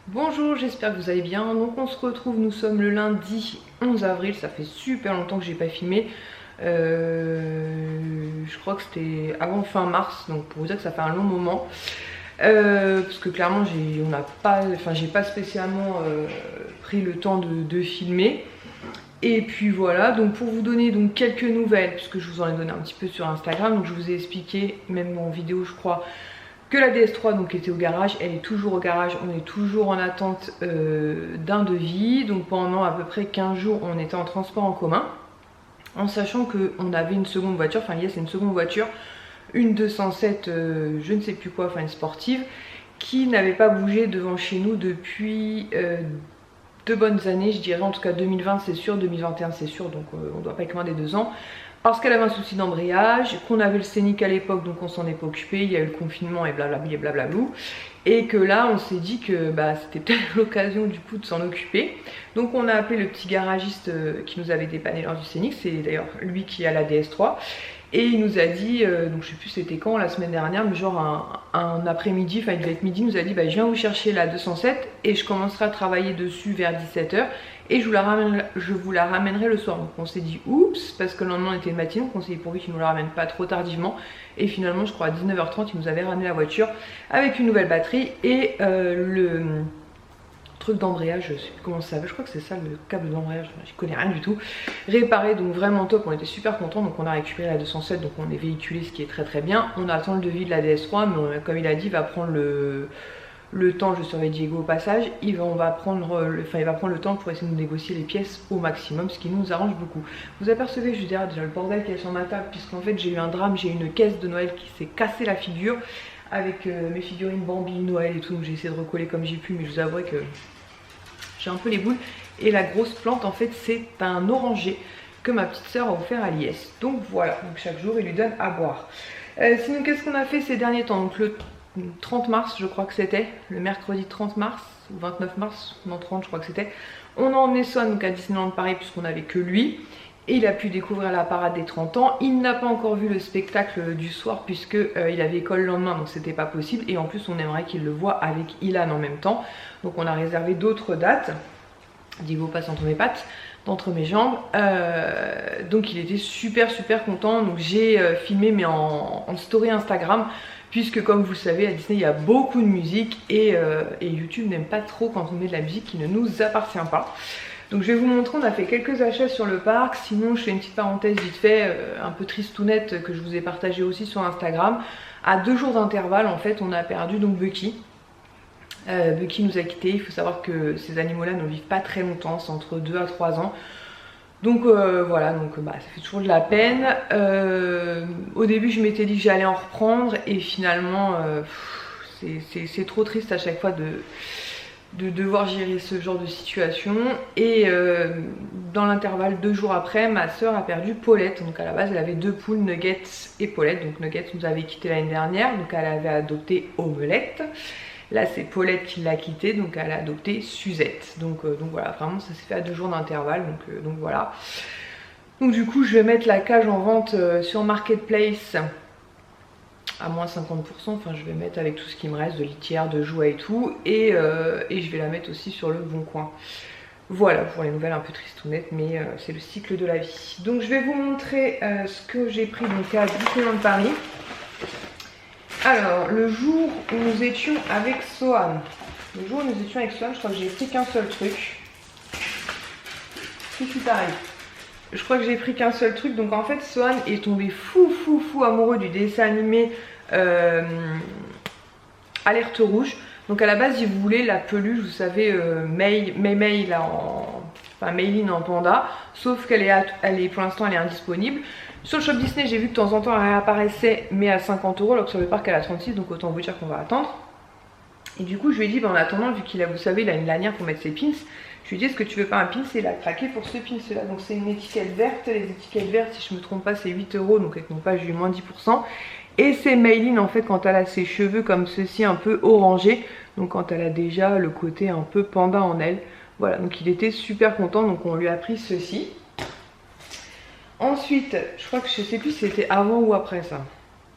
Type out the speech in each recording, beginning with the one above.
Bonjour, j'espère que vous allez bien. Donc on se retrouve, nous sommes le lundi 11 avril, ça fait super longtemps que j'ai pas filmé. Je crois que c'était avant fin mars, donc pour vous dire que ça fait un long moment. Parce que clairement j'ai pas spécialement pris le temps de filmer. Et puis voilà, donc pour vous donner donc quelques nouvelles, puisque je vous en ai donné un petit peu sur Instagram, donc je vous ai expliqué, même en vidéo je crois, que la DS3 donc était au garage, elle est toujours au garage, on est toujours en attente d'un devis. Donc pendant à peu près 15 jours on était en transport en commun, en sachant qu'on avait une seconde voiture, enfin yes c'est une seconde voiture, une 207 je ne sais plus quoi, enfin une sportive, qui n'avait pas bougé devant chez nous depuis 2 bonnes années, je dirais. En tout cas 2020 c'est sûr, 2021 c'est sûr, donc on doit pas être loin des 2 ans. Parce qu'elle avait un souci d'embrayage, qu'on avait le scénic à l'époque, donc on s'en est pas occupé, il y a eu le confinement et blablabla et blablablou. Et que là, on s'est dit que c'était peut-être l'occasion du coup de s'en occuper. Donc on a appelé le petit garagiste qui nous avait dépanné lors du scénic, c'est d'ailleurs lui qui a la DS3. Et il nous a dit, donc je sais plus c'était quand, la semaine dernière, mais genre un après-midi, enfin il devait être midi, il nous a dit je viens vous chercher la 207 et je commencerai à travailler dessus vers 17 h et je vous la ramènerai le soir. Donc on s'est dit oups, parce que le lendemain on était le matin, donc on s'est dit pourvu qu'il ne nous la ramène pas trop tardivement. Et finalement je crois à 19 h 30 il nous avait ramené la voiture avec une nouvelle batterie et le truc d'embrayage, je sais plus comment ça s'appelle, je crois que c'est ça le câble d'embrayage, je connais rien du tout, réparé, donc vraiment top, on était super contents. Donc on a récupéré la 207, donc on est véhiculé, ce qui est très très bien. On attend le devis de la DS3, mais comme il a dit, il va prendre le temps, je serai Diego au passage, il va prendre le temps pour essayer de nous négocier les pièces au maximum, ce qui nous arrange beaucoup. Vous apercevez, je veux dire, déjà le bordel qu'il y a sur ma table, puisqu'en fait j'ai eu un drame, j'ai une caisse de Noël qui s'est cassée la figure, avec mes figurines Bambi, Noël et tout, donc j'ai essayé de recoller comme j'ai pu, mais je vous avouerai que j'ai un peu les boules. Et la grosse plante en fait c'est un oranger que ma petite soeur a offert à l'IS. Donc voilà, donc chaque jour il lui donne à boire. Sinon qu'est-ce qu'on a fait ces derniers temps? Donc le 30 mars je crois que c'était, le mercredi 30 mars ou 29 mars, non 30 je crois que c'était, on a emmené Swan donc à Disneyland Paris puisqu'on n'avait que lui. Et il a pu découvrir la parade des 30 ans. Il n'a pas encore vu le spectacle du soir puisque il avait école le lendemain, donc c'était pas possible. Et en plus on aimerait qu'il le voit avec Ilan en même temps. Donc on a réservé d'autres dates. Diego passe entre mes pattes, d'entre mes jambes. Donc il était super content. Donc j'ai filmé mais en story Instagram, puisque comme vous le savez à Disney il y a beaucoup de musique et YouTube n'aime pas trop quand on met de la musique qui ne nous appartient pas. Donc je vais vous montrer, on a fait quelques achats sur le parc. Sinon je fais une petite parenthèse vite fait, un peu tristounette, que je vous ai partagé aussi sur Instagram. À 2 jours d'intervalle en fait on a perdu donc Bucky. Bucky nous a quittés. Il faut savoir que ces animaux là ne vivent pas très longtemps, c'est entre 2 à 3 ans. Donc voilà, donc ça fait toujours de la peine. Au début je m'étais dit que j'allais en reprendre et finalement c'est trop triste à chaque fois de devoir gérer ce genre de situation. Et dans l'intervalle 2 jours après, ma soeur a perdu Paulette. Donc à la base elle avait 2 poules, Nuggets et Paulette. Donc Nuggets nous avait quitté l'année dernière, donc elle avait adopté Omelette. Là c'est Paulette qui l'a quitté, donc elle a adopté Suzette. Donc voilà, vraiment ça s'est fait à 2 jours d'intervalle, donc voilà. Donc du coup je vais mettre la cage en vente sur Marketplace à moins 50%, enfin je vais mettre avec tout ce qui me reste de litière, de jouets et tout, et je vais la mettre aussi sur le Bon Coin. Voilà pour les nouvelles un peu tristounettes, mais c'est le cycle de la vie. Donc je vais vous montrer ce que j'ai pris donc à Disneyland Paris. Alors le jour où nous étions avec Sohan, je crois que j'ai pris qu'un seul truc. Si pareil. Je crois que j'ai pris qu'un seul truc. Donc en fait Sohan est tombé fou amoureux du dessin animé Alerte Rouge. Donc à la base il voulait la peluche, vous savez, May là enfin Mayline en panda, sauf qu'elle est pour l'instant elle est indisponible. Sur le shop Disney j'ai vu que de temps en temps elle réapparaissait mais à 50 €, alors que sur le parc elle a 36, donc autant vous dire qu'on va attendre. Et du coup je lui ai dit en attendant, vu qu'il a, vous savez, il a une lanière pour mettre ses pins, je lui ai dit est-ce que tu veux pas un pins, et il a craqué pour ce pins là. Donc c'est une étiquette verte, les étiquettes vertes si je me trompe pas c'est 8 €, donc avec mon page j'ai eu moins 10%. Et c'est Mayline en fait quand elle a ses cheveux comme ceci un peu orangés, donc quand elle a déjà le côté un peu panda en elle. Voilà, donc il était super content, donc on lui a pris ceci. Ensuite, je crois que je sais plus si c'était avant ou après ça.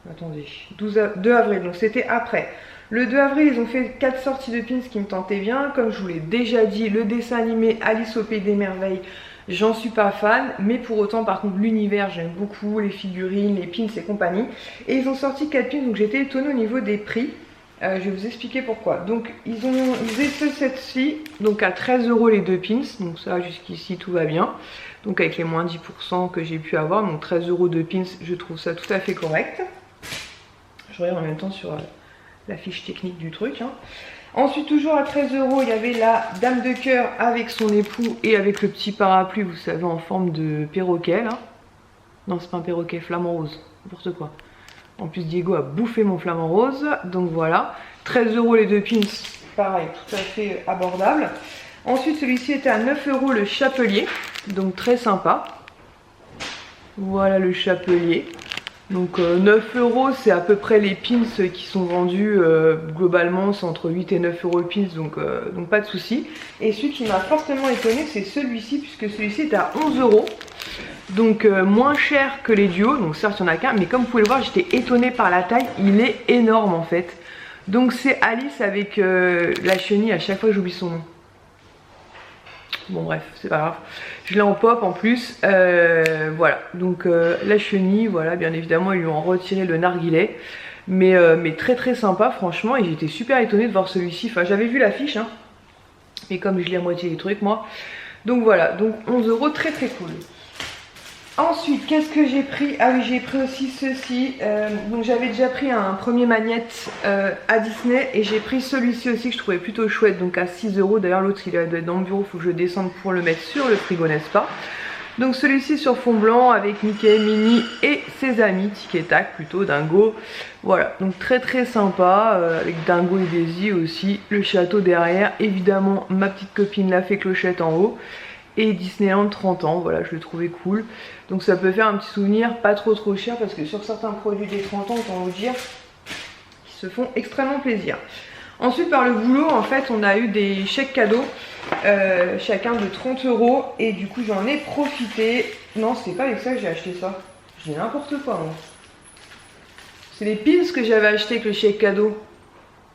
Attendez, 2 avril, donc c'était après. Le 2 avril, ils ont fait 4 sorties de pins qui me tentaient bien. Comme je vous l'ai déjà dit, le dessin animé Alice au Pays des Merveilles, j'en suis pas fan. Mais pour autant, par contre, l'univers, j'aime beaucoup, les figurines, les pins et compagnie. Et ils ont sorti 4 pins, donc j'étais étonnée au niveau des prix. Je vais vous expliquer pourquoi. Donc, ils faisaient cette-ci, donc à 13 € les 2 pins. Donc ça, jusqu'ici, tout va bien. Donc avec les moins 10% que j'ai pu avoir, donc 13 € de pins, je trouve ça tout à fait correct. Je regarde en même temps sur la fiche technique du truc. Hein. Ensuite, toujours à 13 €, il y avait la dame de cœur avec son époux et avec le petit parapluie, vous savez, en forme de perroquet là. Non, c'est pas un perroquet, flamant rose, n'importe quoi. En plus, Diego a bouffé mon flamant rose, donc voilà. 13 € les 2 pins, pareil, tout à fait abordable. Ensuite, celui-ci était à 9 € le chapelier, donc très sympa. Voilà le chapelier. Donc 9 €, c'est à peu près les pins qui sont vendus globalement, c'est entre 8 et 9 € le pins, donc pas de souci. Et celui qui m'a fortement étonné, c'est celui-ci, puisque celui-ci est à 11 €. Donc moins cher que les duos, donc certes il n'y en a qu'un, mais comme vous pouvez le voir, j'étais étonnée par la taille, il est énorme en fait. Donc c'est Alice avec la chenille, à chaque fois j'oublie son nom. Bon bref, c'est pas grave. Je l'ai en pop en plus. Voilà, donc la chenille, voilà, bien évidemment, ils lui ont retiré le narguilé. Mais très très sympa, franchement. Et j'étais super étonnée de voir celui-ci. Enfin, j'avais vu l'affiche, hein. Mais comme je lis à moitié les trucs, moi. Donc voilà, donc 11 €, très très cool. Ensuite, qu'est-ce que j'ai pris? Ah oui, j'ai pris aussi ceci. Donc j'avais déjà pris un premier magnète à Disney et j'ai pris celui-ci aussi que je trouvais plutôt chouette, donc à 6 €. D'ailleurs l'autre il doit être dans le bureau, il faut que je descende pour le mettre sur le frigo, n'est-ce pas? Donc celui-ci sur fond blanc avec Mickey, Minnie et ses amis, Tic et Tac plutôt, Dingo. Voilà, donc très très sympa, avec Dingo et Daisy aussi. Le château derrière, évidemment ma petite copine la fée Clochette en haut. Et Disneyland 30 ans, voilà, je le trouvais cool. Donc ça peut faire un petit souvenir, pas trop cher, parce que sur certains produits des 30 ans, autant vous dire, qui se font extrêmement plaisir. Ensuite, par le boulot, en fait, on a eu des chèques cadeaux, chacun de 30 €, et du coup, j'en ai profité. Non, c'est pas avec ça que j'ai acheté ça. J'ai n'importe quoi, moi. C'est les pins que j'avais acheté avec le chèque cadeau.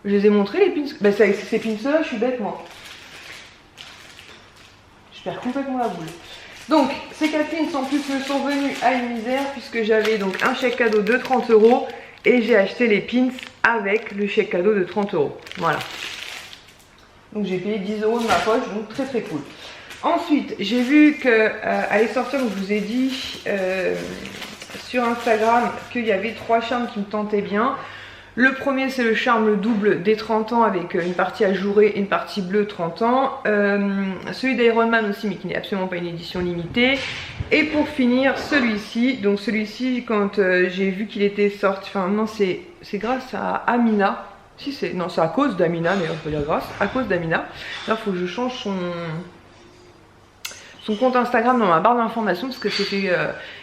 Je les ai montrés, les pins. Bah, c'est avec ces pins-là, je suis bête, moi. Je perds complètement la boule. Donc ces 4 pins en plus me sont venus à une misère, puisque j'avais donc un chèque cadeau de 30 € et j'ai acheté les pins avec le chèque cadeau de 30 €. Voilà. Donc j'ai payé 10 € de ma poche, donc très très cool. Ensuite, j'ai vu que allait sortir, donc je vous ai dit sur Instagram qu'il y avait 3 charmes qui me tentaient bien. Le premier, c'est le charme le double des 30 ans avec une partie ajourée et une partie bleue 30 ans. Celui d'Iron Man aussi, mais qui n'est absolument pas une édition limitée. Et pour finir, celui-ci. Donc celui-ci, quand j'ai vu qu'il était sorti, enfin non, c'est grâce à Amina. Si c'est, non, c'est à cause d'Amina, mais on peut dire grâce, à cause d'Amina. Là, il faut que je change son compte Instagram dans ma barre d'informations, parce que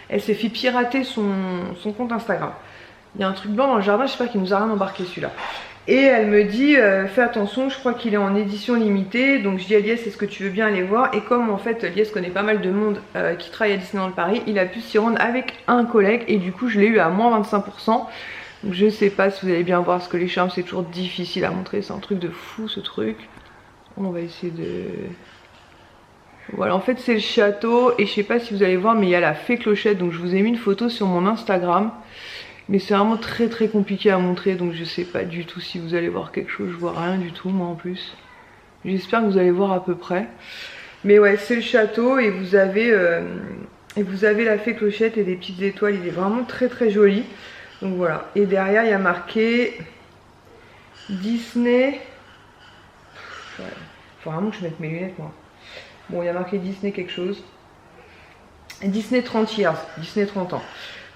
elle s'est fait pirater son compte Instagram. Il y a un truc blanc dans le jardin, j'espère qu'il nous a rien embarqué celui-là. Et elle me dit, fais attention, je crois qu'il est en édition limitée. Donc je dis à Lies, est-ce que tu veux bien aller voir? Et comme en fait Lies connaît pas mal de monde qui travaille à Disneyland Paris, il a pu s'y rendre avec un collègue. Et du coup je l'ai eu à moins 25%. Donc je sais pas si vous allez bien voir, parce que les charmes c'est toujours difficile à montrer. C'est un truc de fou ce truc. On va essayer de... Voilà, en fait c'est le château. Et je sais pas si vous allez voir, mais il y a la fée Clochette. Donc je vous ai mis une photo sur mon Instagram. Mais c'est vraiment très très compliqué à montrer, donc je sais pas du tout si vous allez voir quelque chose. Je vois rien du tout moi en plus. J'espère que vous allez voir à peu près. Mais ouais, c'est le château et vous avez la fée Clochette et des petites étoiles. Il est vraiment très très joli. Donc voilà. Et derrière il y a marqué Disney. Ouais. Faut vraiment que je mette mes lunettes moi. Bon, il y a marqué Disney quelque chose. Disney 30 years, Disney 30 ans.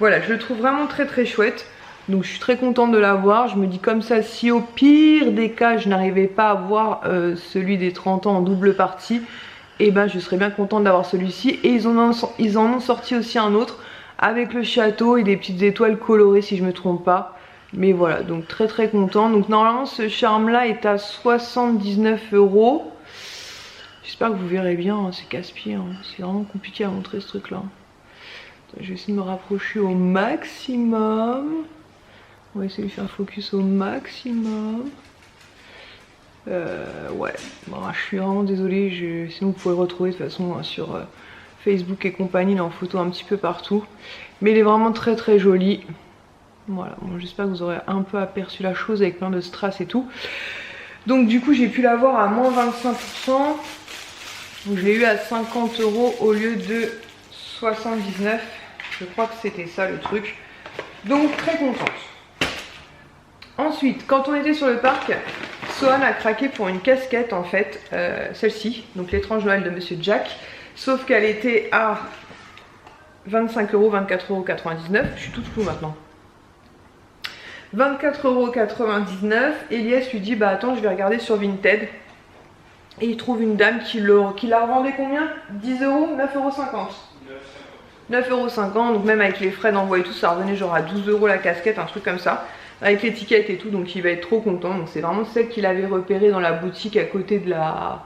Voilà, je le trouve vraiment très très chouette. Donc je suis très contente de l'avoir. Je me dis comme ça, si au pire des cas je n'arrivais pas à voir celui des 30 ans en double partie, et ben je serais bien contente d'avoir celui-ci. Et ils en ont sorti aussi un autre avec le château et des petites étoiles colorées si je me trompe pas. Mais voilà, donc très très contente. Donc normalement ce charme là est à 79 €. J'espère que vous verrez bien, hein, c'est casse-pied, hein. C'est vraiment compliqué à montrer ce truc là. Je vais essayer de me rapprocher au maximum. On va essayer de faire focus au maximum. Ouais, bon, je suis vraiment désolée, sinon vous pouvez le retrouver de toute façon sur Facebook et compagnie, il est en photo un petit peu partout. Mais il est vraiment très très joli. Voilà, bon, j'espère que vous aurez un peu aperçu la chose avec plein de strass et tout. Donc du coup j'ai pu l'avoir à moins 25%. Donc je l'ai eu à 50 € au lieu de 79. Je crois que c'était ça le truc. Donc très contente. Ensuite, quand on était sur le parc, Sohan a craqué pour une casquette en fait, celle-ci, donc l'étrange Noël de Monsieur Jack, sauf qu'elle était à 25 €, 24,99 €, je suis toute floue maintenant. 24,99 €, Elias lui dit bah attends je vais regarder sur Vinted, et il trouve une dame qui la revendait combien? 10 €, 9,50 €. 9,50 €, donc même avec les frais d'envoi et tout, ça revenait genre à 12 € la casquette, un truc comme ça. Avec l'étiquette et tout, donc il va être trop content. Donc c'est vraiment celle qu'il avait repérée dans la boutique à côté de la,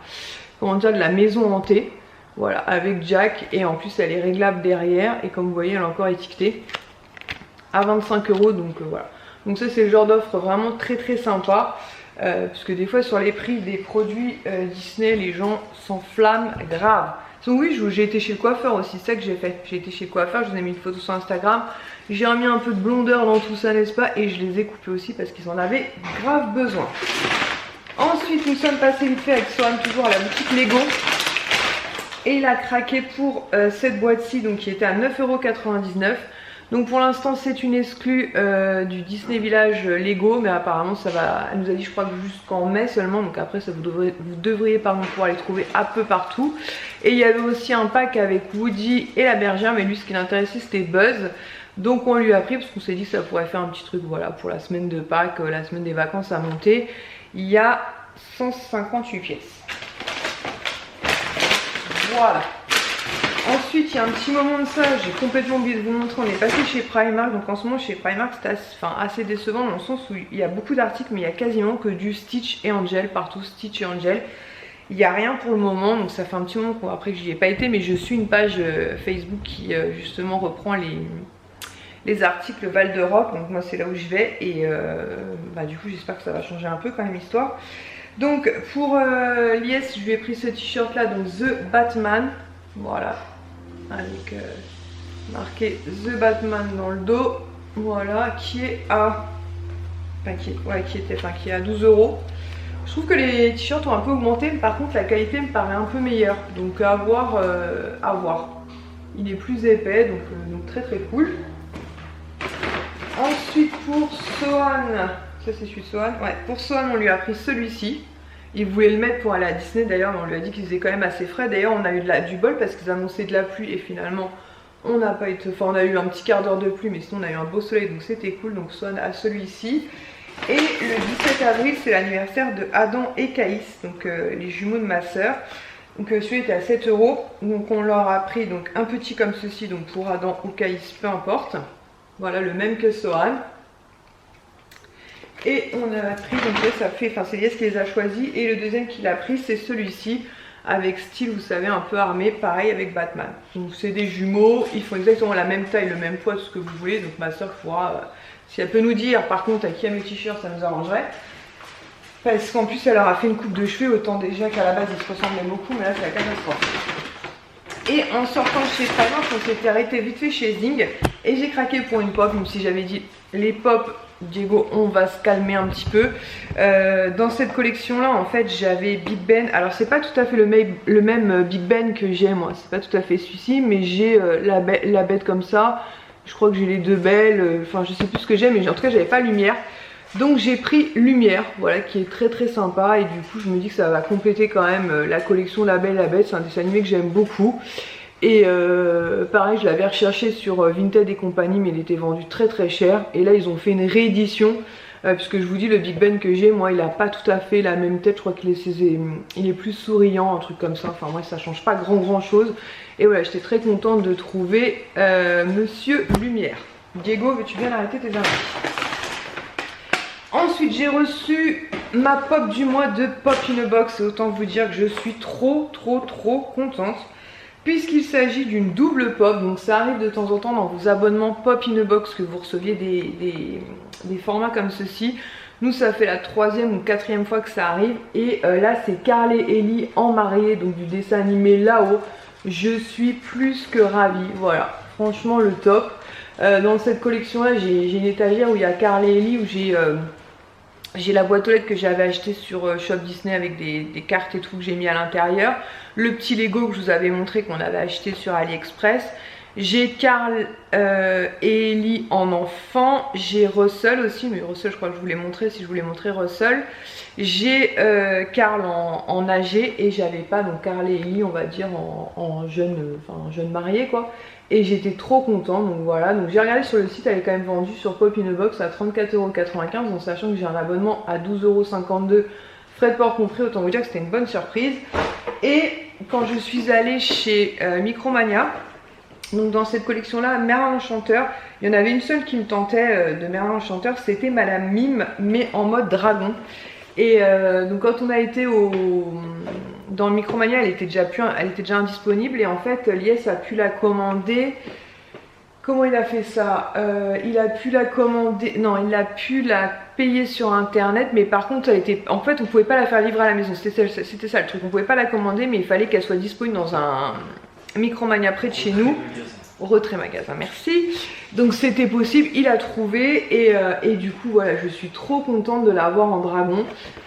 comment dire, de la maison hantée. Voilà, avec Jack, et en plus elle est réglable derrière, et comme vous voyez elle est encore étiquetée à 25 €, donc voilà. Donc ça c'est le genre d'offre vraiment très très sympa, parce que des fois sur les prix des produits Disney les gens s'enflamment grave. Donc oui, j'ai été chez le coiffeur aussi, c'est ça que j'ai fait. J'ai été chez le coiffeur, je vous ai mis une photo sur Instagram. J'ai remis un peu de blondeur dans tout ça, n'est-ce pas? Et je les ai coupés aussi parce qu'ils en avaient grave besoin. Ensuite, nous sommes passés vite fait avec Sohan, toujours à la boutique Lego. Et il a craqué pour cette boîte-ci, donc qui était à 9,99 €. Donc pour l'instant, c'est une exclue du Disney Village Lego, mais apparemment ça va, elle nous a dit je crois que jusqu'en mai seulement, donc après ça vous devriez pouvoir les trouver un peu partout. Et il y avait aussi un pack avec Woody et la bergère, mais lui ce qui l'intéressait c'était Buzz. Donc on lui a pris parce qu'on s'est dit que ça pourrait faire un petit truc voilà pour la semaine de Pâques, la semaine des vacances à monter. Il y a 158 pièces. Voilà. Ensuite, il y a un petit moment de ça, j'ai complètement oublié de vous montrer, on est passé chez Primark. Donc en ce moment chez Primark c'est assez décevant dans le sens où il y a beaucoup d'articles mais il y a quasiment que du Stitch et Angel, partout Stitch et Angel. Il n'y a rien pour le moment, donc ça fait un petit moment après que j'y ai pas été, mais je suis une page Facebook qui justement reprend les articles Val d'Europe, donc moi c'est là où je vais, et bah, du coup j'espère que ça va changer un peu quand même l'histoire. Donc pour Lies, je lui ai pris ce t-shirt là, donc The Batman, voilà, avec marqué The Batman dans le dos, voilà, qui est à, qui est à 12 €. Je trouve que les t-shirts ont un peu augmenté, mais par contre la qualité me paraît un peu meilleure, donc à voir, à voir. Il est plus épais, donc très très cool. Ensuite pour Sohan, ça c'est celui de Sohan, ouais, pour Sohan on lui a pris celui-ci. Il voulait le mettre pour aller à Disney d'ailleurs, mais on lui a dit qu'il faisait quand même assez frais. D'ailleurs on a eu du bol parce qu'ils annonçaient de la pluie et finalement on n'a pas été, enfin on a eu un petit quart d'heure de pluie, mais sinon on a eu un beau soleil, donc c'était cool. Donc Sohan a celui-ci. Et le 17 avril c'est l'anniversaire de Adam et Caïs, donc les jumeaux de ma soeur. Donc celui était à 7 €, donc on leur a pris donc un petit comme ceci, donc pour Adam ou Caïs, peu importe. Voilà, le même que Sohan. Et on a pris, donc là ça fait, enfin c'est Lies qui les a choisis. Et le deuxième qu'il a pris c'est celui-ci, avec style vous savez un peu armé, pareil avec Batman. Donc c'est des jumeaux, ils font exactement la même taille, le même poids, tout ce que vous voulez. Donc ma soeur pourra, si elle peut nous dire par contre à qui aime le t-shirt, ça nous arrangerait. Parce qu'en plus elle leur a fait une coupe de cheveux, autant déjà qu'à la base ils se ressemblaient beaucoup, mais là c'est la catastrophe. Et en sortant de chez Primark, on s'était arrêté vite fait chez Zing. Et j'ai craqué pour une pop, même si j'avais dit les pop, Diego, on va se calmer un petit peu. Dans cette collection là, en fait, j'avais Big Ben. Alors c'est pas tout à fait le même Big Ben que j'ai moi, c'est pas tout à fait celui-ci, mais j'ai la bête comme ça. Je crois que j'ai les deux belles, enfin je sais plus ce que j'ai, mais en tout cas j'avais pas Lumière. Donc j'ai pris Lumière, voilà, qui est très très sympa, et du coup je me dis que ça va compléter quand même la collection La Belle et la Bête. C'est un dessin animé que j'aime beaucoup. Et pareil, je l'avais recherché sur Vinted et compagnie, mais il était vendu très très cher. Et là ils ont fait une réédition, puisque je vous dis le Big Ben que j'ai, moi il a pas tout à fait la même tête. Je crois qu'il est plus souriant, un truc comme ça. Enfin moi ça change pas grand chose. Et voilà, j'étais très contente de trouver Monsieur Lumière. Diego, veux-tu bien arrêter tes arrêts? Ensuite j'ai reçu ma pop du mois de Pop in a Box, et autant vous dire que je suis trop contente. puisqu'il s'agit d'une double pop. Donc ça arrive de temps en temps dans vos abonnements Pop in a Box que vous receviez des formats comme ceci. Nous ça fait la 3e ou 4e fois que ça arrive. Et là c'est Carl et Ellie en mariée, donc du dessin animé là-haut. Je suis plus que ravie, voilà, franchement le top. Dans cette collection là j'ai une étagère où il y a Carl et Ellie, où j'ai la boîte aux lettres que j'avais acheté sur Shop Disney avec des cartes et tout que j'ai mis à l'intérieur. Le petit Lego que je vous avais montré qu'on avait acheté sur AliExpress. J'ai Carl et Ellie en enfant. J'ai Russell aussi, mais Russell je crois que je vous l'ai montré si je voulais montrer Russell. J'ai Carl en âgé et j'avais pas donc Carl et Ellie on va dire en jeune, jeune marié quoi. Et j'étais trop contente, donc voilà. Donc j'ai regardé sur le site, elle est quand même vendue sur Pop in a Box à 34,95 €, en sachant que j'ai un abonnement à 12,52 €, frais de port compris, autant vous dire que c'était une bonne surprise. Et quand je suis allée chez Micromania, donc dans cette collection là, Merlin l'Enchanteur, il y en avait une seule qui me tentait de Merlin l'Enchanteur, c'était Madame Mime, mais en mode dragon. Et donc quand on a été dans le Micromania, elle était déjà indisponible, et en fait Lies a pu la commander. Comment il a fait ça? Il a pu la commander, non, il a pu la payer sur internet, mais par contre en fait on pouvait pas la faire livrer à la maison, c'était ça le truc, on pouvait pas la commander, mais il fallait qu'elle soit disponible dans un Micromania près de chez nous. Retrait magasin, merci. Donc c'était possible, il a trouvé, et du coup voilà, je suis trop contente de l'avoir en dragon.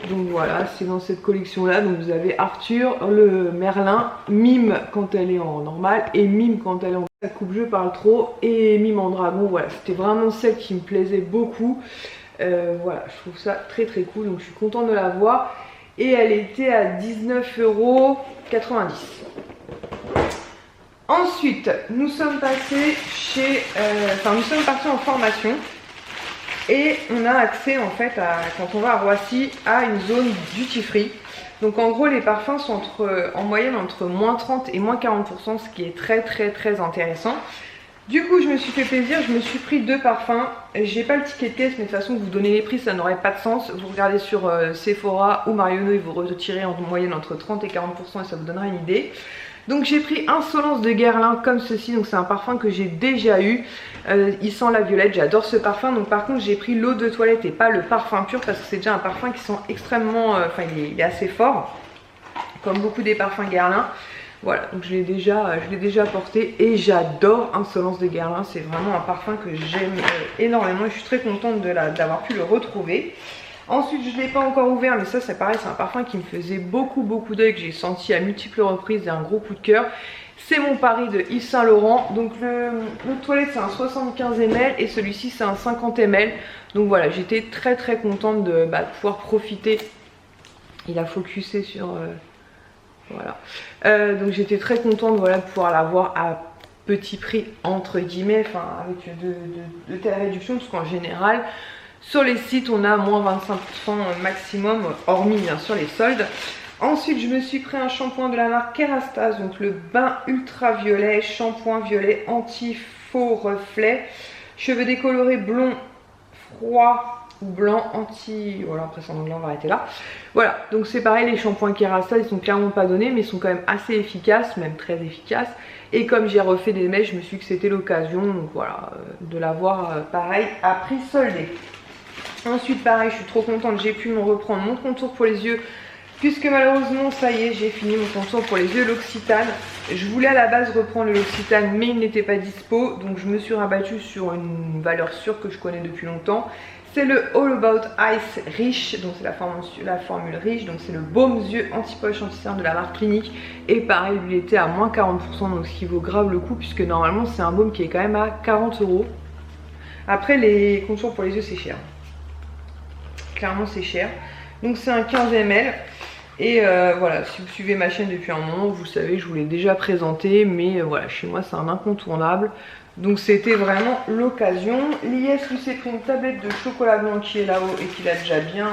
Donc voilà, c'est dans cette collection là. Donc vous avez Arthur, le Merlin, Mime quand elle est en normal et Mime quand elle est en coupe, je parle trop, et Mime en dragon. Voilà, c'était vraiment celle qui me plaisait beaucoup. Voilà, je trouve ça très très cool, donc je suis contente de l'avoir. Et elle était à 19,90 €. Ensuite, nous sommes passés nous sommes partis en formation, et on a accès en fait quand on va à Roissy, à une zone duty free. Donc en gros les parfums sont en moyenne entre moins 30 et moins 40%, ce qui est très très très intéressant. Du coup je me suis fait plaisir, je me suis pris 2 parfums. J'ai pas le ticket de caisse, mais de toute façon vous donnez les prix, ça n'aurait pas de sens. Vous regardez sur Sephora ou Marionneau, ils vous retirez en moyenne entre 30 et 40% et ça vous donnera une idée. Donc j'ai pris Insolence de Guerlain comme ceci, donc c'est un parfum que j'ai déjà eu. Il sent la violette, j'adore ce parfum. Donc par contre j'ai pris l'eau de toilette et pas le parfum pur, parce que c'est déjà un parfum qui sent extrêmement, il est assez fort, comme beaucoup des parfums Guerlain. Voilà, donc je l'ai déjà porté et j'adore Insolence de Guerlain. C'est vraiment un parfum que j'aime énormément et je suis très contente d'avoir pu le retrouver. Ensuite, je ne l'ai pas encore ouvert, mais ça c'est pareil, c'est un parfum qui me faisait beaucoup d'œil, que j'ai senti à multiples reprises, et un gros coup de cœur. C'est mon Paris de Yves Saint Laurent. Donc le toilette c'est un 75 ml et celui-ci c'est un 50 ml. Donc voilà, j'étais très très contente de pouvoir profiter. Il a focusé sur... voilà. Donc j'étais très contente, voilà, de pouvoir l'avoir à petit prix entre guillemets, avec de telles réductions, parce qu'en général... Sur les sites, on a moins 25% maximum, hormis bien sûr les soldes. Ensuite, je me suis pris un shampoing de la marque Kerastase, donc le bain ultraviolet, shampoing violet anti-faux reflet, cheveux décolorés blond froid ou blanc anti... Voilà, après c'est en anglais, on va arrêter là. Voilà, donc c'est pareil, les shampoings Kerastase, ils sont clairement pas donnés, mais ils sont quand même assez efficaces, même très efficaces. Et comme j'ai refait des mèches, je me suis dit que c'était l'occasion, donc voilà, de l'avoir pareil à prix soldé. Ensuite pareil, je suis trop contente, j'ai pu me reprendre mon contour pour les yeux, puisque malheureusement ça y est, j'ai fini mon contour pour les yeux, l'Occitane. Je voulais à la base reprendre l'Occitane, mais il n'était pas dispo, donc je me suis rabattue sur une valeur sûre que je connais depuis longtemps. C'est le All About Ice Rich, donc c'est la formule riche, donc c'est le baume yeux anti-poche anti-cerne de la marque Clinique. Et pareil, lui était à moins 40%, donc ce qui vaut grave le coup, puisque normalement c'est un baume qui est quand même à 40 €. Après les contours pour les yeux c'est cher. Clairement c'est cher, donc c'est un 15 ml. Et voilà, si vous suivez ma chaîne depuis un moment, vous savez, je vous l'ai déjà présenté, mais voilà, chez moi c'est un incontournable, donc c'était vraiment l'occasion. Lies lui s'est pris une tablette de chocolat blanc qui est là-haut et qu'il a déjà bien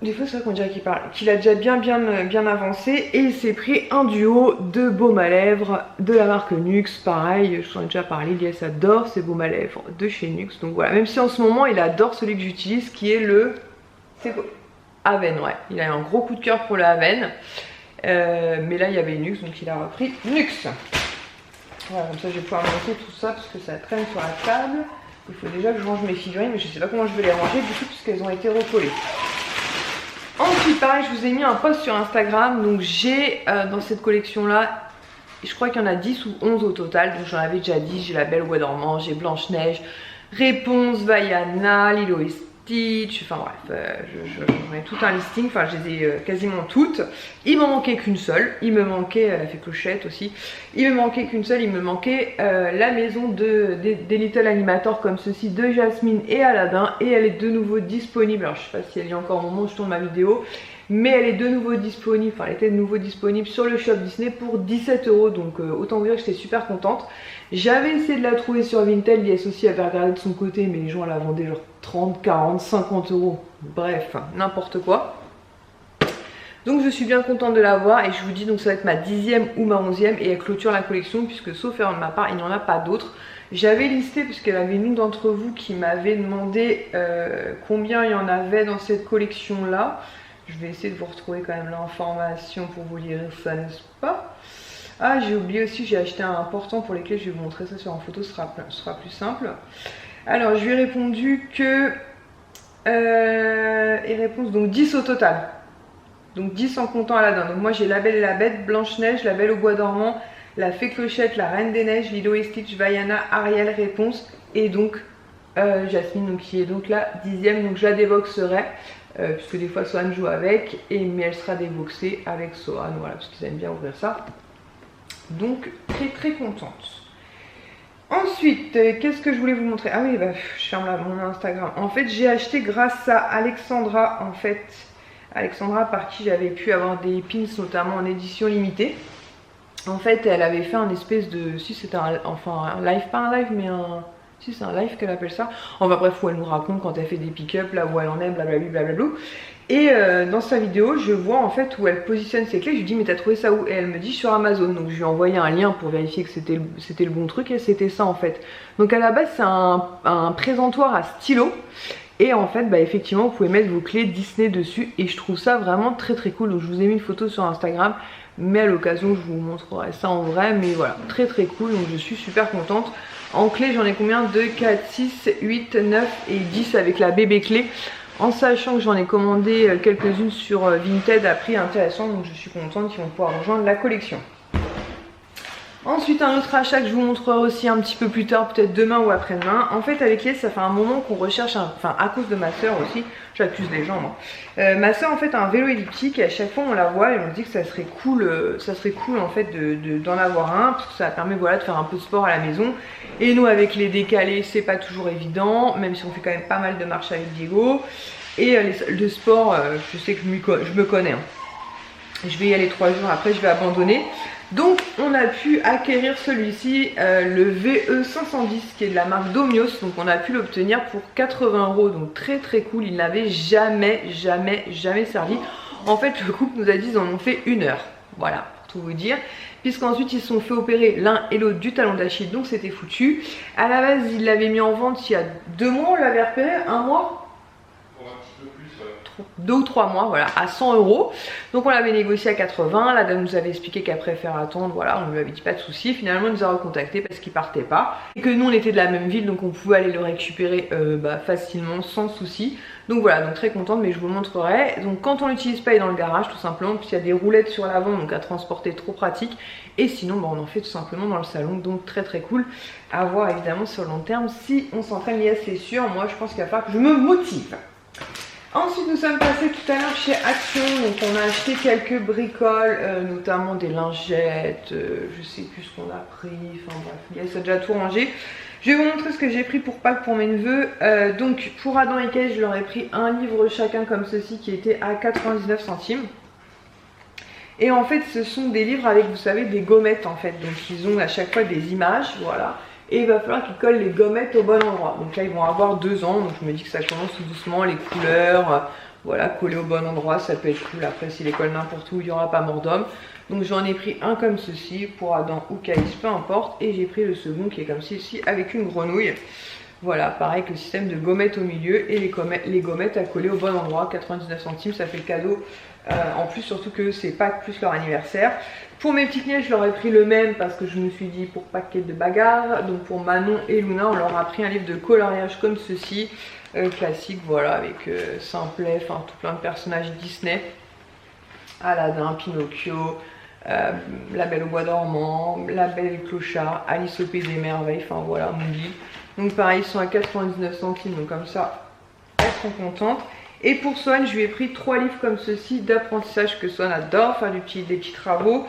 des fois c'est vrai qu'on dirait qu'il parle, qu'il a déjà bien avancé, et il s'est pris un duo de baume à lèvres de la marque NYX. Pareil, je vous en ai déjà parlé, Lies adore ses baumes à lèvres de chez NYX, donc voilà, même si en ce moment il adore celui que j'utilise qui est le... c'est quoi? Aven, ouais. Il a eu un gros coup de cœur pour le Aven. Mais là, il y avait Nux, donc il a repris Nux. Voilà, comme ça, je vais pouvoir monter tout ça parce que ça traîne sur la table. Il faut déjà que je range mes figurines, mais je sais pas comment je vais les ranger du coup, puisqu'elles ont été recollées. Ensuite, pareil, je vous ai mis un post sur Instagram. Donc, j'ai dans cette collection-là, je crois qu'il y en a 10 ou 11 au total. Donc, j'en avais déjà dit. J'ai La Belle au Bois dormant, j'ai Blanche-Neige, Réponse, Vaiana, Lilo et Stitch. Enfin bref, j'en ai tout un listing. Enfin, je les ai quasiment toutes. Il m'en manquait qu'une seule. Il me manquait, elle a fait clochette aussi. Il me manquait qu'une seule. Il me manquait la maison des Little Animators comme ceci de Jasmine et Aladdin. Et elle est de nouveau disponible. Alors, je sais pas si elle y est encore au moment où je tourne ma vidéo. Mais elle est de nouveau disponible, enfin elle était de nouveau disponible sur le shop Disney pour 17 €. Donc autant vous dire que j'étais super contente. J'avais essayé de la trouver sur Vinted, Yes aussi avait regardé de son côté, mais les gens la vendaient genre 30, 40, 50 €. Bref, n'importe quoi. Donc je suis bien contente de l'avoir et je vous dis donc ça va être ma 10e ou ma 11e et elle clôture la collection puisque sauf erreur de ma part il n'y en a pas d'autres. J'avais listé puisqu'il y avait une d'entre vous qui m'avait demandé combien il y en avait dans cette collection là. Je vais essayer de vous retrouver quand même l'information pour vous lire ça, n'est-ce pas? Ah, j'ai oublié aussi, j'ai acheté un important pour les clés, je vais vous montrer ça sur une photo, ce sera plus simple. Alors, je lui ai répondu que... et réponse, donc 10 au total. Donc 10 en comptant Aladdin. Donc moi j'ai La Belle et la Bête, Blanche-Neige, La Belle au Bois dormant, La Fée Clochette, La Reine des Neiges, Lilo et Stitch, Vaiana, Ariel, Réponse et donc Jasmine, donc, qui est donc la 10e. Donc je la déboxerai. Puisque des fois Sohan joue avec, mais elle sera déboxée avec Sohan, voilà, parce qu'ils aiment bien ouvrir ça. Donc très contente. Ensuite, qu'est-ce que je voulais vous montrer? Ah oui, bah, je ferme mon Instagram. En fait, j'ai acheté grâce à Alexandra, en fait. Alexandra par qui j'avais pu avoir des pins, notamment en édition limitée. En fait, elle avait fait un espèce de... Si c'était un live, pas un live, mais un... Si c'est un live qu'elle appelle ça. Enfin bref, où elle nous raconte quand elle fait des pick-up, là où elle en est, blablabla. Et dans sa vidéo, je vois en fait où elle positionne ses clés. Je lui dis mais t'as trouvé ça où? Et elle me dit sur Amazon. Donc je lui ai envoyé un lien pour vérifier que c'était le bon truc et c'était ça en fait. Donc à la base c'est un présentoir à stylo. Et en fait bah effectivement vous pouvez mettre vos clés Disney dessus. Et je trouve ça vraiment très cool. Donc je vous ai mis une photo sur Instagram. Mais à l'occasion je vous montrerai ça en vrai. Mais voilà, très cool. Donc je suis super contente. En clé, j'en ai combien? 2, 4, 6, 8, 9 et 10 avec la bébé clé. En sachant que j'en ai commandé quelques-unes sur Vinted à prix intéressant. Donc je suis contente qu'ils vont pouvoir rejoindre la collection. Ensuite, un autre achat que je vous montrerai aussi un petit peu plus tard, peut-être demain ou après-demain. En fait, avec les, ça fait un moment qu'on recherche, enfin à cause de ma soeur aussi, j'accuse les gens moi. Ma soeur en fait a un vélo elliptique et à chaque fois on la voit et on se dit que ça serait cool en fait d'en avoir un parce que ça permet voilà de faire un peu de sport à la maison. Et nous avec les décalés, c'est pas toujours évident, même si on fait quand même pas mal de marches avec Diego. Et les salles de sport, je sais que je me connais. Hein. Je vais y aller 3 jours, après je vais abandonner. Donc on a pu acquérir celui-ci, le VE 510 qui est de la marque Domios. Donc on a pu l'obtenir pour 80 €, donc très cool. Il n'avait jamais servi. En fait le couple nous a dit ils en ont fait 1 heure, voilà pour tout vous dire. Puisqu'ensuite ils se sont fait opérer l'un et l'autre du talon d'Achille, donc c'était foutu. À la base il l'avait mis en vente il y a 2 mois, on l'avait repéré, 1 mois 2 ou 3 mois, voilà, à 100 €. Donc on l'avait négocié à 80. La dame nous avait expliqué qu'elle préfère attendre, voilà, on lui avait dit pas de souci. Finalement, elle nous a recontacté parce qu'il partait pas et que nous on était de la même ville, donc on pouvait aller le récupérer facilement, sans souci. Donc voilà, donc très contente, mais je vous le montrerai. Donc quand on l'utilise pas, il est dans le garage tout simplement, puisqu'il y a des roulettes sur l'avant, donc à transporter, trop pratique. Et sinon, on en fait tout simplement dans le salon, donc très cool à voir évidemment sur le long terme. Si on s'entraîne, yes, c'est sûr. Moi, je pense qu'il va falloir que je me motive. Ensuite nous sommes passés tout à l'heure chez Action, donc on a acheté quelques bricoles, notamment des lingettes, je sais plus ce qu'on a pris, enfin bref, il a déjà tout rangé. Je vais vous montrer ce que j'ai pris pour Pâques pour mes neveux. Donc pour Adam et Kay, je leur ai pris un livre chacun comme ceci qui était à 99 centimes. Et en fait ce sont des livres avec, vous savez, des gommettes en fait, donc ils ont à chaque fois des images, voilà. Et il va falloir qu'ils collent les gommettes au bon endroit. Donc là ils vont avoir 2 ans, donc je me dis que ça commence tout doucement, les couleurs, voilà, coller au bon endroit, ça peut être cool. Après s'ils les collent n'importe où, il n'y aura pas mort d'homme. Donc j'en ai pris un comme ceci pour Adam ou Caïs, peu importe. Et j'ai pris le second qui est comme ceci avec une grenouille. Voilà, pareil que le système de gommettes au milieu et les gommettes à coller au bon endroit, 99 centimes, ça fait le cadeau. En plus, surtout que c'est Pâques plus leur anniversaire. Pour mes petites nièces, je leur ai pris le même parce que je me suis dit pour pas qu'il y ait de bagarre. Donc pour Manon et Luna, on leur a pris un livre de coloriage comme ceci, classique, voilà, avec simplet, enfin tout plein de personnages Disney. Aladdin, Pinocchio, La Belle au Bois dormant, La Belle et le Clochard, Alice au Pays des Merveilles, enfin voilà, Mouli. Donc pareil, ils sont à 99 centimes, donc comme ça, elles sont contentes. Et pour Swan, je lui ai pris 3 livres comme ceci d'apprentissage, que Swan adore faire des petits travaux.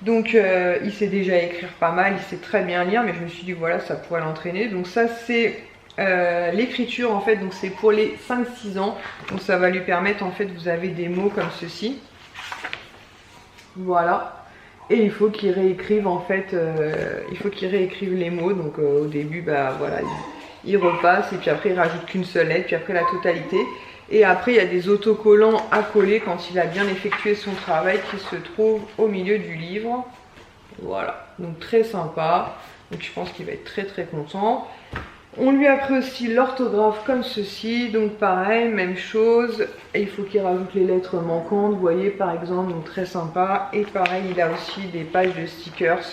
Donc il sait déjà écrire pas mal, il sait très bien lire, mais je me suis dit voilà, ça pourrait l'entraîner. Donc ça c'est l'écriture en fait, donc c'est pour les 5-6 ans. Donc ça va lui permettre en fait, vous avez des mots comme ceci. Voilà. Et il faut qu'il réécrive en fait, il faut qu'il réécrive les mots. Donc au début, bah voilà, il repasse et puis après il rajoute qu'une seule lettre, puis après la totalité. Et après il y a des autocollants à coller quand il a bien effectué son travail qui se trouve au milieu du livre. Voilà, donc très sympa. Donc je pense qu'il va être très content. On lui a pris aussi l'orthographe comme ceci, donc pareil, même chose. Et il faut qu'il rajoute les lettres manquantes, vous voyez par exemple, donc très sympa. Et pareil, il a aussi des pages de stickers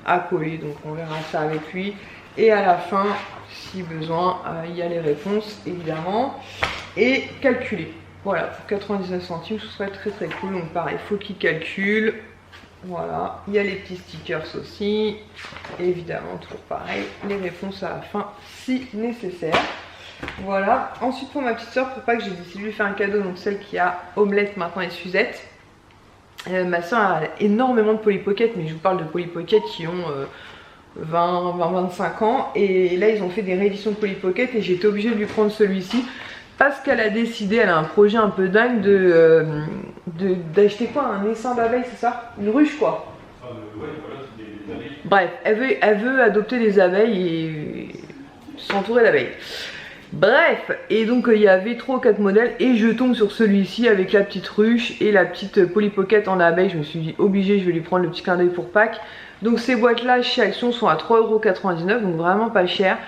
à coller, donc on verra ça avec lui. Et à la fin, si besoin, il y a les réponses évidemment. Et calculer. Voilà, pour 99 centimes, ce serait très cool. Donc pareil, il faut qu'il calcule. Voilà, il y a les petits stickers aussi, évidemment toujours pareil, les réponses à la fin si nécessaire. Voilà, ensuite pour ma petite soeur, pour pas que j'ai décidé de lui faire un cadeau, donc celle qui a omelette maintenant et Suzette. Ma soeur a énormément de Polly Pocket, mais je vous parle de Polly Pocket qui ont 20-25 ans, et là ils ont fait des rééditions de Polly Pocket et j'ai été obligée de lui prendre celui-ci. Parce qu'elle a décidé, elle a un projet un peu dingue d'acheter quoi, un essaim d'abeilles, c'est ça? Une ruche quoi. Ouais, voilà, des abeilles. Bref, elle veut adopter des abeilles et s'entourer d'abeilles. Bref, et donc il y avait 3 ou 4 modèles et je tombe sur celui-ci avec la petite ruche et la petite Polly Pocket en abeille. Je me suis dit obligée, je vais lui prendre le petit clin d'œil pour Pâques. Donc ces boîtes là chez Action sont à 3,99 €, donc vraiment pas cher.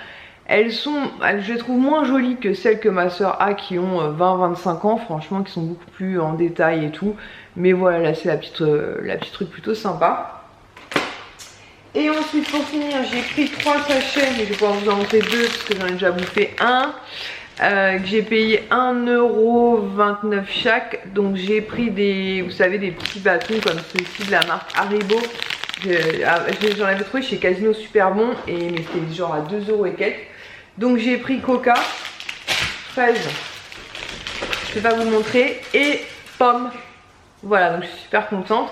Je les trouve moins jolies que celles que ma soeur a qui ont 20-25 ans, franchement, qui sont beaucoup plus en détail et tout. Mais voilà, là c'est la petite truc plutôt sympa. Et ensuite pour finir, j'ai pris 3 sachets, mais je vais pouvoir vous en montrer 2 parce que j'en ai déjà bouffé un. Que j'ai payé 1,29 € chaque. Donc j'ai pris vous savez, des petits bâtons comme ceux-ci de la marque Haribo. J'en avais trouvé chez Casino super bon, mais c'était genre à 2 € et quelques. Donc j'ai pris coca, fraise, je vais pas vous le montrer, et pommes. Voilà, donc je suis super contente.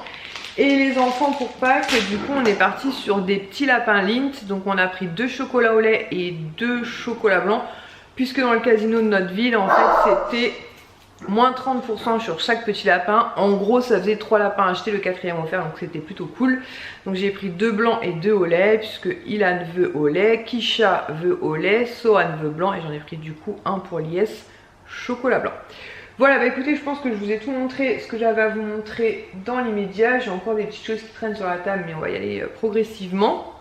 Et les enfants pour Pâques, du coup on est parti sur des petits lapins Lindt. Donc on a pris 2 chocolats au lait et 2 chocolats blancs. Puisque dans le casino de notre ville, en fait c'était moins 30% sur chaque petit lapin. En gros ça faisait 3 lapins achetés, le 4e offert, donc c'était plutôt cool. Donc j'ai pris 2 blancs et 2 au lait, puisque Ilan veut au lait, Kisha veut au lait, Sohan veut blanc, et j'en ai pris du coup un pour Lies, chocolat blanc. Voilà, bah écoutez, je pense que je vous ai tout montré, ce que j'avais à vous montrer dans l'immédiat. J'ai encore des petites choses qui traînent sur la table, mais on va y aller progressivement.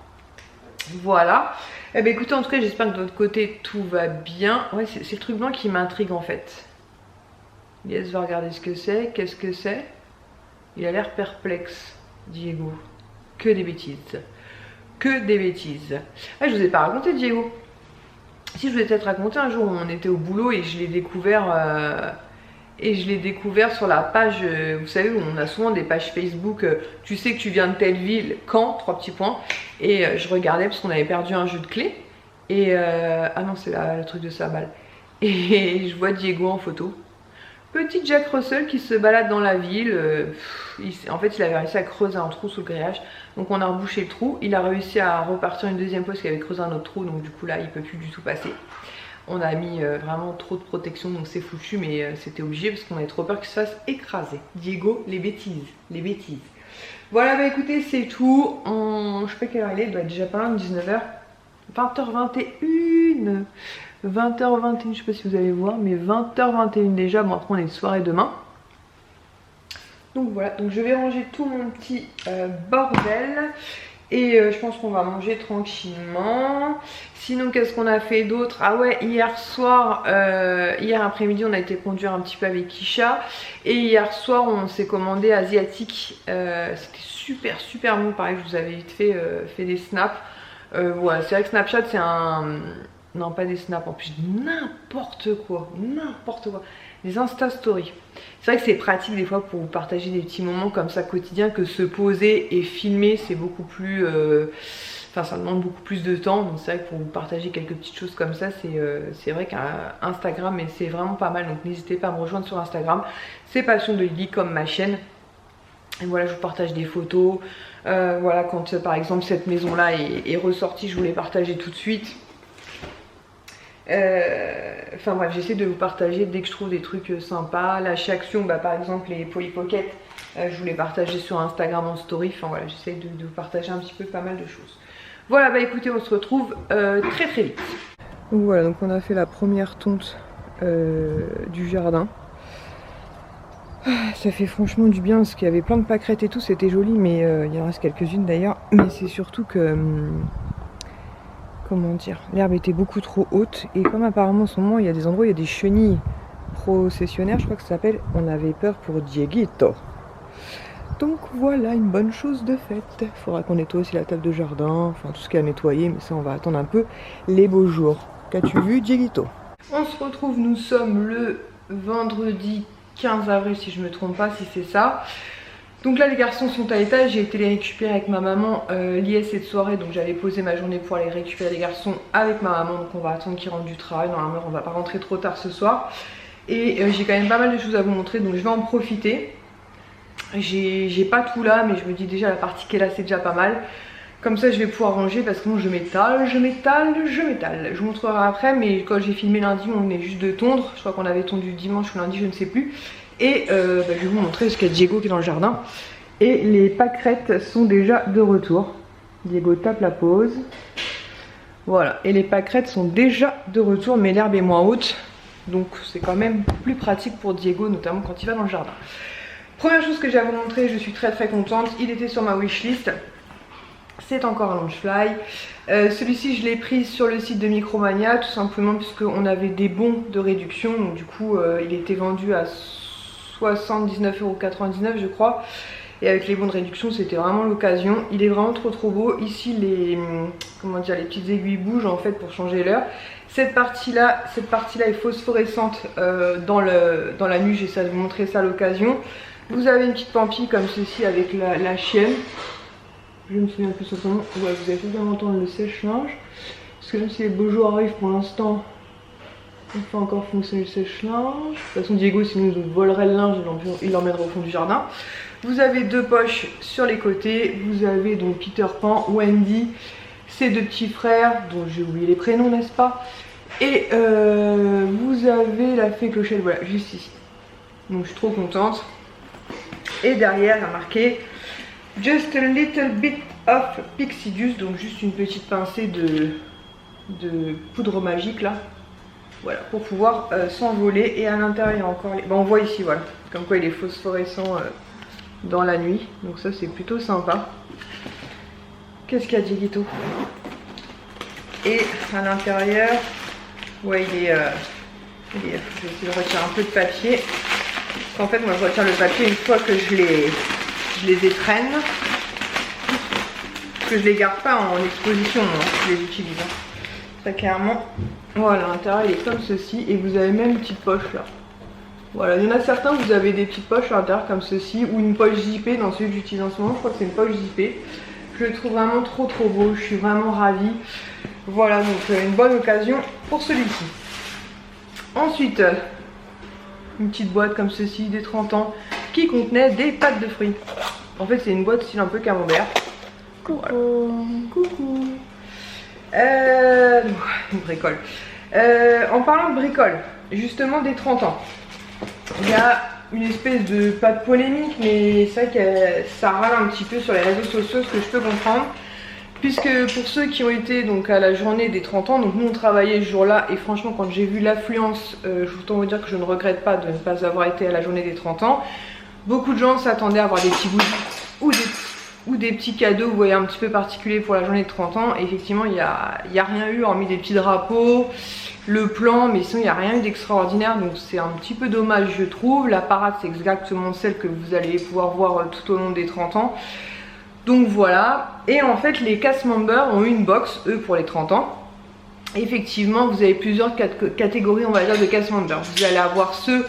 Voilà. Et bah écoutez, en tout cas j'espère que de votre côté tout va bien. Ouais, c'est le truc blanc qui m'intrigue en fait. Yes va regarder ce que c'est. Qu'est-ce que c'est? Il a l'air perplexe, Diego. Que des bêtises. Que des bêtises. Ah, je vous ai pas raconté, Diego. Si, je vous ai peut-être raconté un jour où on était au boulot et je l'ai découvert. Sur la page, vous savez, où on a souvent des pages Facebook. Tu sais que tu viens de telle ville, quand? 3 petits points. Et je regardais parce qu'on avait perdu un jeu de clés. Et ah non, c'est le truc de sa balle. Et je vois Diego en photo. Petit Jack Russell qui se balade dans la ville. En fait il avait réussi à creuser un trou sous le grillage. Donc on a rebouché le trou. Il a réussi à repartir une deuxième fois parce qu'il avait creusé un autre trou. Donc du coup là il peut plus du tout passer. On a mis vraiment trop de protection, donc c'est foutu, mais c'était obligé parce qu'on avait trop peur qu'il se fasse écraser. Diego, les bêtises, les bêtises. Voilà, bah écoutez, c'est tout. Je sais pas quelle heure il est doit être déjà pas loin de 19h. 20h21. 20h21, je sais pas si vous allez voir, mais 20h21 déjà. Bon, après on est de soirée demain. Donc voilà, donc je vais ranger tout mon petit bordel. Et je pense qu'on va manger tranquillement. Sinon, qu'est-ce qu'on a fait d'autre? Ah ouais, hier soir, hier après-midi, on a été conduire un petit peu avec Kisha. Et hier soir, on s'est commandé asiatique. C'était super bon. Pareil, je vous avais vite fait des snaps. Voilà, c'est vrai que Snapchat, c'est un... Non, pas des snaps, en plus, n'importe quoi. Des Insta Stories. C'est vrai que c'est pratique des fois pour vous partager des petits moments comme ça quotidiens, que se poser et filmer, c'est beaucoup plus... Enfin, ça demande beaucoup plus de temps. Donc c'est vrai que pour vous partager quelques petites choses comme ça, c'est vrai qu'Instagram, c'est vraiment pas mal. Donc n'hésitez pas à me rejoindre sur Instagram. C'est Passion de Lily comme ma chaîne. Et voilà, je vous partage des photos. Voilà, quand par exemple cette maison-là est ressortie, je vous l'ai partagée tout de suite. Enfin bref, j'essaie de vous partager dès que je trouve des trucs sympas. Là, chez Action, bah, par exemple les Polly Pocket, je vous les partageais sur Instagram en story. Enfin voilà, j'essaie de vous partager un petit peu pas mal de choses. Voilà, bah écoutez, on se retrouve très vite. Donc voilà, donc on a fait la première tonte du jardin. Ça fait franchement du bien parce qu'il y avait plein de pâquerettes et tout, c'était joli, mais il y en reste quelques-unes d'ailleurs. Mais c'est surtout que... comment dire, l'herbe était beaucoup trop haute et comme apparemment en ce moment il y a des endroits où il y a des chenilles processionnaires, je crois que ça s'appelle, on avait peur pour Dieguito. Donc voilà, une bonne chose de faite. Il faudra qu'on nettoie aussi la table de jardin, enfin tout ce qu'il y a à nettoyer, mais ça on va attendre un peu les beaux jours. Qu'as-tu vu, Dieguito? On se retrouve, nous sommes le vendredi 15 avril si je me trompe pas, si c'est ça. Donc là les garçons sont à l'étage, j'ai été les récupérer avec ma maman l'IS cette soirée, donc j'avais posé ma journée pour aller récupérer les garçons avec ma maman, donc on va attendre qu'ils rentrent du travail, normalement on va pas rentrer trop tard ce soir. Et j'ai quand même pas mal de choses à vous montrer, donc je vais en profiter. J'ai pas tout là, mais je me dis déjà la partie qui est là c'est déjà pas mal. Comme ça je vais pouvoir ranger parce que moi je m'étale. Je vous montrerai après, mais quand j'ai filmé lundi on venait juste de tondre, je crois qu'on avait tondu dimanche ou lundi, je ne sais plus. Et bah, je vais vous montrer ce qu'il y a Diego qui est dans le jardin. Et les pâquerettes sont déjà de retour. Diego tape la pause. Voilà, et les pâquerettes sont déjà de retour, mais l'herbe est moins haute. Donc c'est quand même plus pratique pour Diego, notamment quand il va dans le jardin. Première chose que j'ai à vous montrer, je suis très contente. Il était sur ma wishlist. C'est encore un Loungefly. Celui-ci je l'ai pris sur le site de Micromania, tout simplement puisqu'on avait des bons de réduction. Donc du coup il était vendu à 79,99 € je crois. Et avec les bons de réduction c'était vraiment l'occasion. Il est vraiment trop beau. Ici les, comment dire, les petites aiguilles bougent en fait pour changer l'heure. Cette partie là est phosphorescente dans la nuit. J'essaie de vous montrer ça à l'occasion. Vous avez une petite pampille comme ceci avec la chienne. Je me souviens plus de son nom. Ouais, vous allez bien entendre le sèche-linge. Parce que même si les beaux jours arrivent pour l'instant, on fait encore fonctionner le sèche-linge. De toute façon, Diego, s'il nous volerait le linge, il l'emmènerait au fond du jardin. Vous avez deux poches sur les côtés. Vous avez donc Peter Pan, Wendy, ses deux petits frères, dont j'ai oublié les prénoms, n'est-ce pas? Et vous avez la fée Clochette, voilà, juste ici. Donc je suis trop contente. Et derrière, il y a marqué Just a little bit of pixie dust, donc juste une petite pincée de poudre magique là. Voilà, pour pouvoir s'envoler. Et à l'intérieur encore, on voit ici, voilà, comme quoi il est phosphorescent dans la nuit. Donc ça c'est plutôt sympa. Qu'est-ce qu'il y a, Dieguito? Et à l'intérieur, ouais, je vais essayer de retirer un peu de papier. En fait, moi je retire le papier une fois que je les éprenne. Parce que je les garde pas en exposition, hein, je les utilise. Hein. Très clairement. Voilà, l'intérieur il est comme ceci. Et vous avez même une petite poche là. Voilà, il y en a certains, vous avez des petites poches à l'intérieur comme ceci. Ou une poche zippée dans celui que j'utilise en ce moment. Je crois que c'est une poche zippée. Je le trouve vraiment trop beau. Je suis vraiment ravie. Voilà, donc une bonne occasion pour celui-ci. Ensuite, une petite boîte comme ceci, des 30 ans, qui contenait des pâtes de fruits. En fait, c'est une boîte style un peu camembert. Coucou. Voilà. Coucou. Une bricole. En parlant de bricole, justement des 30 ans, il y a une espèce de, pas de polémique, mais c'est vrai que ça râle un petit peu sur les réseaux sociaux, ce que je peux comprendre. Puisque pour ceux qui ont été donc à la journée des 30 ans, donc nous on travaillait ce jour-là et franchement quand j'ai vu l'affluence, je vous autant vous dire que je ne regrette pas de ne pas avoir été à la journée des 30 ans. Beaucoup de gens s'attendaient à avoir des petits goodies ou ou des petits cadeaux, vous voyez, un petit peu particuliers pour la journée de 30 ans. Et effectivement, il n'y a rien eu, hormis des petits drapeaux, le plan, mais sinon il n'y a rien eu d'extraordinaire, donc c'est un petit peu dommage je trouve. La parade c'est exactement celle que vous allez pouvoir voir tout au long des 30 ans. Donc voilà, et en fait les cast members ont une box, eux, pour les 30 ans. Effectivement, vous avez plusieurs catégories, on va dire, de cast members. Vous allez avoir ceux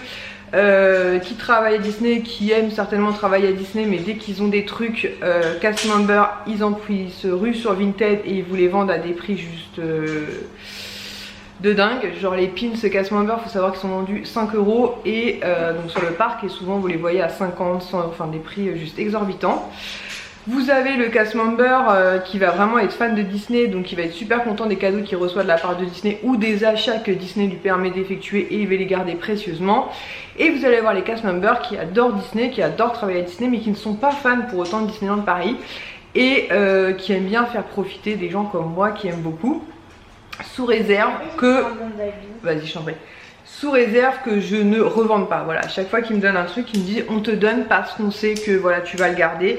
qui travaillent à Disney, qui aiment certainement travailler à Disney, mais dès qu'ils ont des trucs cast members, ils se ruent sur Vinted et ils vous les vendent à des prix juste de dingue. Genre les pins cast members, faut savoir qu'ils sont vendus 5 € et donc sur le parc, et souvent vous les voyez à 50, 100, enfin des prix juste exorbitants. Vous avez le cast member qui va vraiment être fan de Disney, donc qui va être super content des cadeaux qu'il reçoit de la part de Disney ou des achats que Disney lui permet d'effectuer, et il va les garder précieusement. Et vous allez avoir les cast members qui adorent Disney, qui adorent travailler à Disney, mais qui ne sont pas fans pour autant de Disneyland Paris, et qui aiment bien faire profiter des gens comme moi qui aiment beaucoup, sous réserve que... Vas-y, je t'en prie. Sous réserve que je ne revende pas. Voilà, à chaque fois qu'il me donne un truc, il me dit on te donne parce qu'on sait que voilà, tu vas le garder.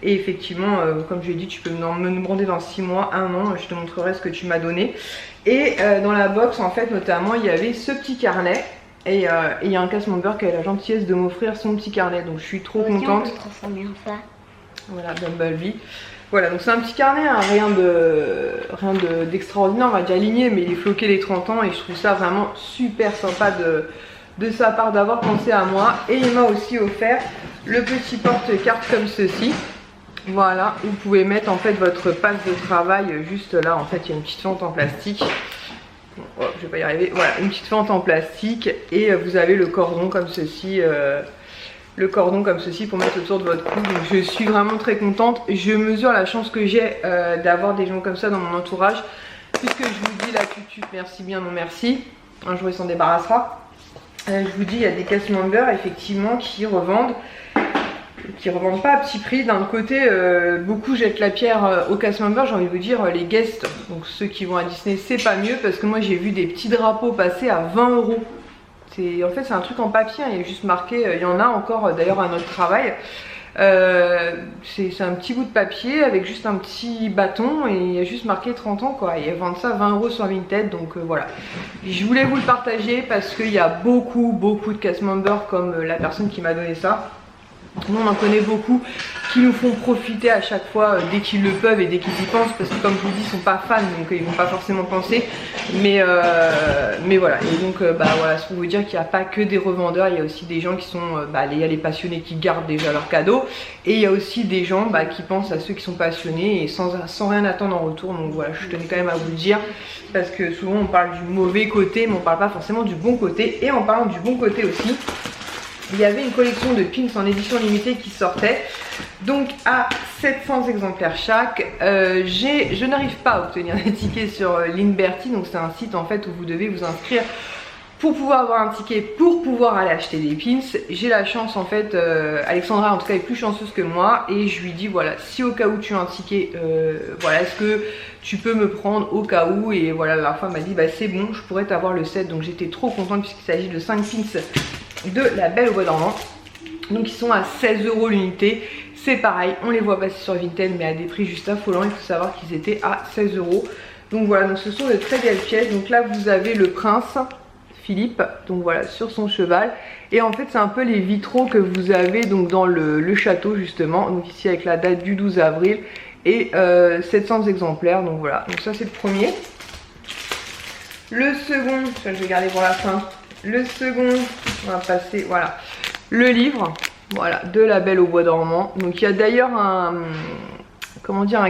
Et effectivement, comme je l'ai dit, tu peux me demander dans 6 mois, 1 an, je te montrerai ce que tu m'as donné. Et dans la box, en fait, notamment, il y avait ce petit carnet. Et il y a un cast member qui a la gentillesse de m'offrir son petit carnet. Donc je suis trop contente. Voilà, Bumblebee. Voilà, donc c'est un petit carnet, hein, rien d'extraordinaire, on va dire aligné, mais il est floqué les 30 ans et je trouve ça vraiment super sympa de sa part d'avoir pensé à moi. Et il m'a aussi offert le petit porte-carte comme ceci. Voilà, vous pouvez mettre en fait votre passe de travail juste là. En fait, il y a une petite fente en plastique. Bon, oh, je vais pas y arriver. Voilà, une petite fente en plastique et vous avez le cordon comme ceci. Le cordon comme ceci pour mettre autour de votre cou. Donc je suis vraiment très contente. Je mesure la chance que j'ai d'avoir des gens comme ça dans mon entourage, puisque je vous dis la tutu, merci bien non merci. Un jour il s'en débarrassera. Je vous dis, il y a des cast members effectivement qui revendent pas à petit prix. D'un côté, beaucoup jettent la pierre aux cast members, j'ai envie de vous dire les guests, donc ceux qui vont à Disney, c'est pas mieux, parce que moi j'ai vu des petits drapeaux passer à 20 €. En fait c'est un truc en papier, il y a juste marqué, il y en a encore d'ailleurs à notre travail. C'est un petit bout de papier avec juste un petit bâton et il y a juste marqué 30 ans quoi. Et ils vendent ça 20 € sur Vinted, donc voilà. Je voulais vous le partager parce qu'il y a beaucoup de cast members comme la personne qui m'a donné ça. Nous on en connaît beaucoup qui nous font profiter à chaque fois dès qu'ils le peuvent et dès qu'ils y pensent, parce que comme je vous dis, ils sont pas fans, donc ils vont pas forcément penser, mais voilà. Et donc voilà, c'est pour vous dire qu'il n'y a pas que des revendeurs, il y a aussi des gens qui sont, il y a les passionnés qui gardent déjà leurs cadeaux, et il y a aussi des gens qui pensent à ceux qui sont passionnés et sans rien attendre en retour. Donc voilà, je tenais quand même à vous le dire, parce que souvent on parle du mauvais côté, mais on parle pas forcément du bon côté. Et en parlant du bon côté aussi, il y avait une collection de pins en édition limitée qui sortait, donc à 700 exemplaires chaque. Je n'arrive pas à obtenir des tickets sur Linberty, donc c'est un site en fait où vous devez vous inscrire pour pouvoir avoir un ticket, pour pouvoir aller acheter des pins. J'ai la chance en fait, Alexandra en tout cas est plus chanceuse que moi, et je lui dis voilà, si au cas où tu as un ticket, voilà, est-ce que tu peux me prendre au cas où. Et voilà, la fois elle m'a dit c'est bon, je pourrais t'avoir le set. Donc j'étais trop contente puisqu'il s'agit de 5 pins de la Belle au Bois dormant, donc ils sont à 16 € l'unité. C'est pareil, on les voit passer sur Vinted mais à des prix juste affolants. Il faut savoir qu'ils étaient à 16 €. Donc voilà, donc ce sont de très belles pièces. Donc là vous avez le prince Philippe, donc voilà, sur son cheval, et en fait c'est un peu les vitraux que vous avez donc dans le château justement. Donc ici avec la date du 12 avril et 700 exemplaires. Donc voilà, donc ça c'est le premier. Le second, je vais garder pour la fin. Le second, on va passer, voilà, le livre, voilà, de la Belle au Bois dormant. Donc il y a d'ailleurs un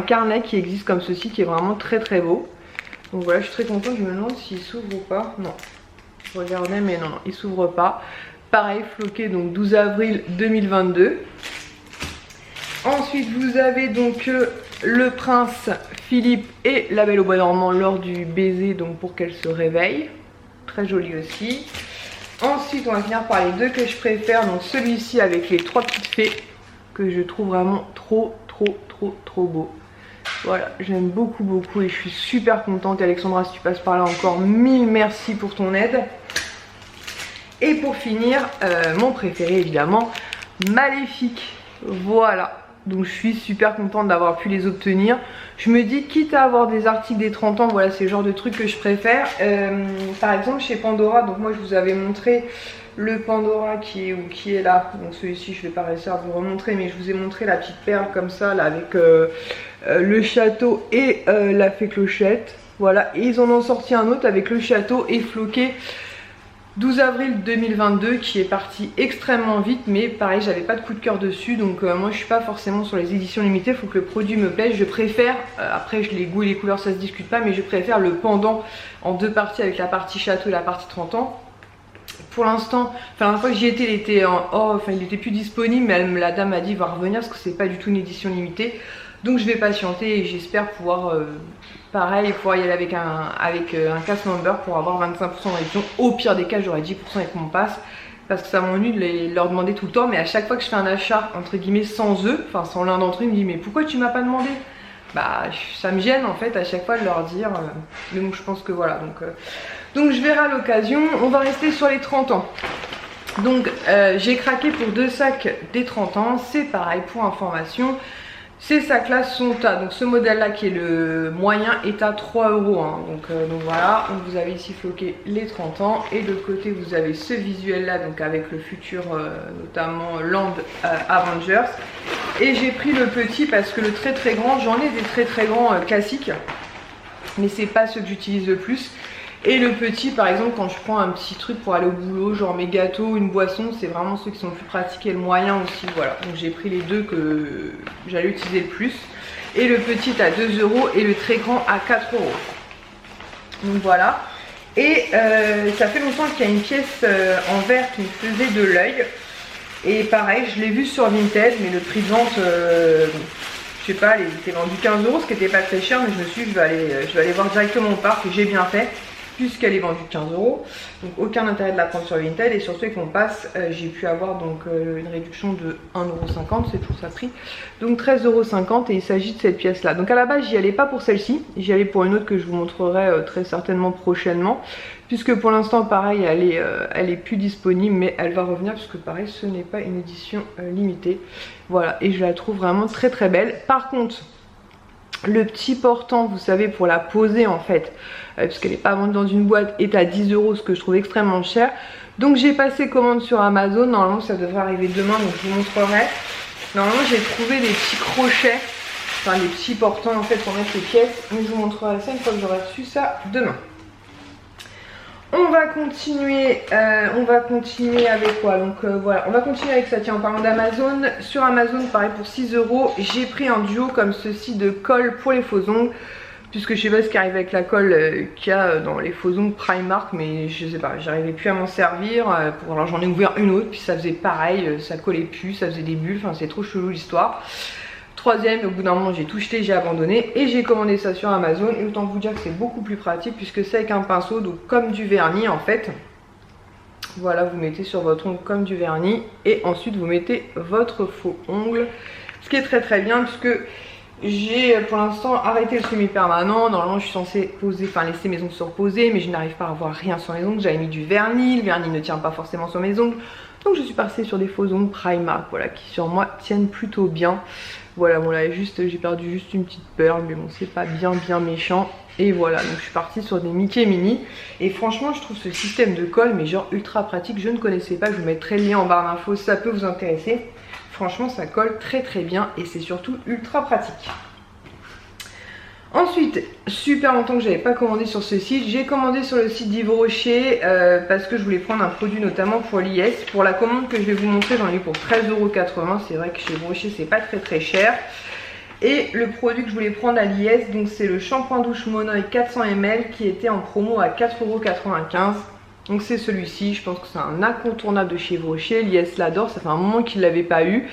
carnet qui existe comme ceci, qui est vraiment très beau. Donc voilà, je suis très contente. Je me demande s'il s'ouvre ou pas. Non, je regardais mais non, il s'ouvre pas. Pareil, floqué, donc 12 avril 2022. Ensuite vous avez donc le prince Philippe et la Belle au Bois dormant lors du baiser, donc pour qu'elle se réveille. Très joli aussi. Ensuite on va finir par les deux que je préfère, donc celui-ci avec les 3 petites fées, que je trouve vraiment trop beau. Voilà, j'aime beaucoup et je suis super contente. Et Alexandra, si tu passes par là, encore 1000 merci pour ton aide. Et pour finir, mon préféré évidemment, Maléfique. Voilà, Donc je suis super contente d'avoir pu les obtenir. Je me dis, quitte à avoir des articles des 30 ans, voilà, c'est le genre de truc que je préfère. Par exemple chez Pandora, donc moi je vous avais montré le Pandora qui est là. Donc celui-ci je vais pas réussir à vous remontrer, mais je vous ai montré la petite perle comme ça là avec le château et la fée clochette. Voilà, et ils en ont sorti un autre avec le château et floqué 12 avril 2022 qui est parti extrêmement vite, mais pareil j'avais pas de coup de cœur dessus, donc moi je suis pas forcément sur les éditions limitées, il faut que le produit me plaise. Je préfère, après les goûts et les couleurs ça se discute pas, mais je préfère le pendant en deux parties avec la partie château et la partie 30 ans. Pour l'instant, enfin la fois que j'y étais, il était plus disponible, mais la dame m'a dit il va revenir parce que c'est pas du tout une édition limitée. Donc je vais patienter et j'espère pouvoir pareil pouvoir y aller avec un cast member pour avoir 25% de réduction. Au pire des cas j'aurai 10% avec mon pass, parce que ça m'ennuie de leur demander tout le temps. Mais à chaque fois que je fais un achat entre guillemets sans eux, enfin sans l'un d'entre eux, il me dit mais pourquoi tu m'as pas demandé? Bah ça me gêne en fait à chaque fois de leur dire, mais bon je pense que voilà, donc je verrai à l'occasion. On va rester sur les 30 ans. Donc j'ai craqué pour 2 sacs des 30 ans, c'est pareil pour information. Ces sacs là sont à, donc ce modèle là qui est le moyen est à 3 €, hein. Donc voilà, donc vous avez ici floqué les 30 ans et de l'autre côté vous avez ce visuel là, donc avec le futur notamment Land Avengers. Et j'ai pris le petit parce que le très très grand, j'en ai des très grands classiques, mais c'est pas ceux que j'utilise le plus. Et le petit, par exemple, quand je prends un petit truc pour aller au boulot, genre mes gâteaux, une boisson, c'est vraiment ceux qui sont le plus pratiques, et le moyen aussi, voilà. Donc j'ai pris les deux que j'allais utiliser le plus. Et le petit est à 2 € et le très grand à 4 €. Donc voilà. Et ça fait longtemps qu'il y a une pièce en verre qui me faisait de l'œil. Et pareil, je l'ai vu sur Vinted, mais le prix de vente, je sais pas, il était vendu 15 €, ce qui n'était pas très cher, mais je me suis dit, je vais aller voir directement au parc, et j'ai bien fait, puisqu'elle est vendue 15 €. Donc aucun intérêt de la prendre sur Vinted, et surtout avec mon pass, j'ai pu avoir donc une réduction de 1,50 €, c'est toujours ça prix. Donc 13,50 €, et il s'agit de cette pièce là. Donc à la base, j'y allais pas pour celle-ci, j'y allais pour une autre que je vous montrerai très certainement prochainement. Puisque pour l'instant pareil elle est plus disponible, mais elle va revenir puisque pareil ce n'est pas une édition limitée. Voilà, et je la trouve vraiment très très belle. Par contre le petit portant, vous savez, pour la poser en fait, puisqu'elle n'est pas vendue dans une boîte, est à 10 €, ce que je trouve extrêmement cher. Donc j'ai passé commande sur Amazon, normalement ça devrait arriver demain, donc je vous montrerai. Normalement j'ai trouvé des petits crochets, enfin des petits portants en fait pour mettre les pièces, mais je vous montrerai ça une fois que j'aurai reçu ça demain. On va continuer avec quoi? Donc voilà, on va continuer avec ça. Tiens, en parlant d'Amazon, sur Amazon, pareil pour 6 €, j'ai pris un duo comme ceci de colle pour les faux ongles. Puisque je sais pas ce qui arrive avec la colle qu'il y a dans les faux ongles Primark, mais je sais pas, j'arrivais plus à m'en servir. Alors j'en ai ouvert une autre, puis ça faisait pareil, ça collait plus, ça faisait des bulles, enfin c'est trop chelou l'histoire. Troisième, au bout d'un moment j'ai tout jeté, j'ai abandonné et j'ai commandé ça sur Amazon. Et autant vous dire que c'est beaucoup plus pratique puisque c'est avec un pinceau, donc comme du vernis en fait. Voilà, vous mettez sur votre ongle comme du vernis et ensuite vous mettez votre faux ongle. Ce qui est très très bien puisque j'ai pour l'instant arrêté le semi-permanent. Normalement je suis censée poser, enfin laisser mes ongles se reposer, mais je n'arrive pas à avoir rien sur mes ongles. J'avais mis du vernis, le vernis ne tient pas forcément sur mes ongles. Donc je suis passée sur des faux ongles Primark, voilà, qui sur moi tiennent plutôt bien. Voilà, bon là j'ai perdu juste une petite perle, mais bon c'est pas bien méchant. Et voilà, donc je suis partie sur des Mickey Mini. Et franchement je trouve ce système de colle mais genre ultra pratique, je ne connaissais pas. Je vous mettrai le lien en barre d'infos si ça peut vous intéresser. Franchement ça colle très bien et c'est surtout ultra pratique. Ensuite, super longtemps que j'avais pas commandé sur ce site, j'ai commandé sur le site d'Yves Rocher parce que je voulais prendre un produit notamment pour l'IS. Pour la commande que je vais vous montrer, j'en ai eu pour 13,80 €, c'est vrai que chez Yves Rocher c'est pas très cher. Et le produit que je voulais prendre à l'IS, donc c'est le shampoing douche Monoi 400 ml qui était en promo à 4,95 €. Donc c'est celui-ci, je pense que c'est un incontournable de chez Yves Rocher, l'IS l'adore, ça fait un moment qu'il ne l'avait pas eu.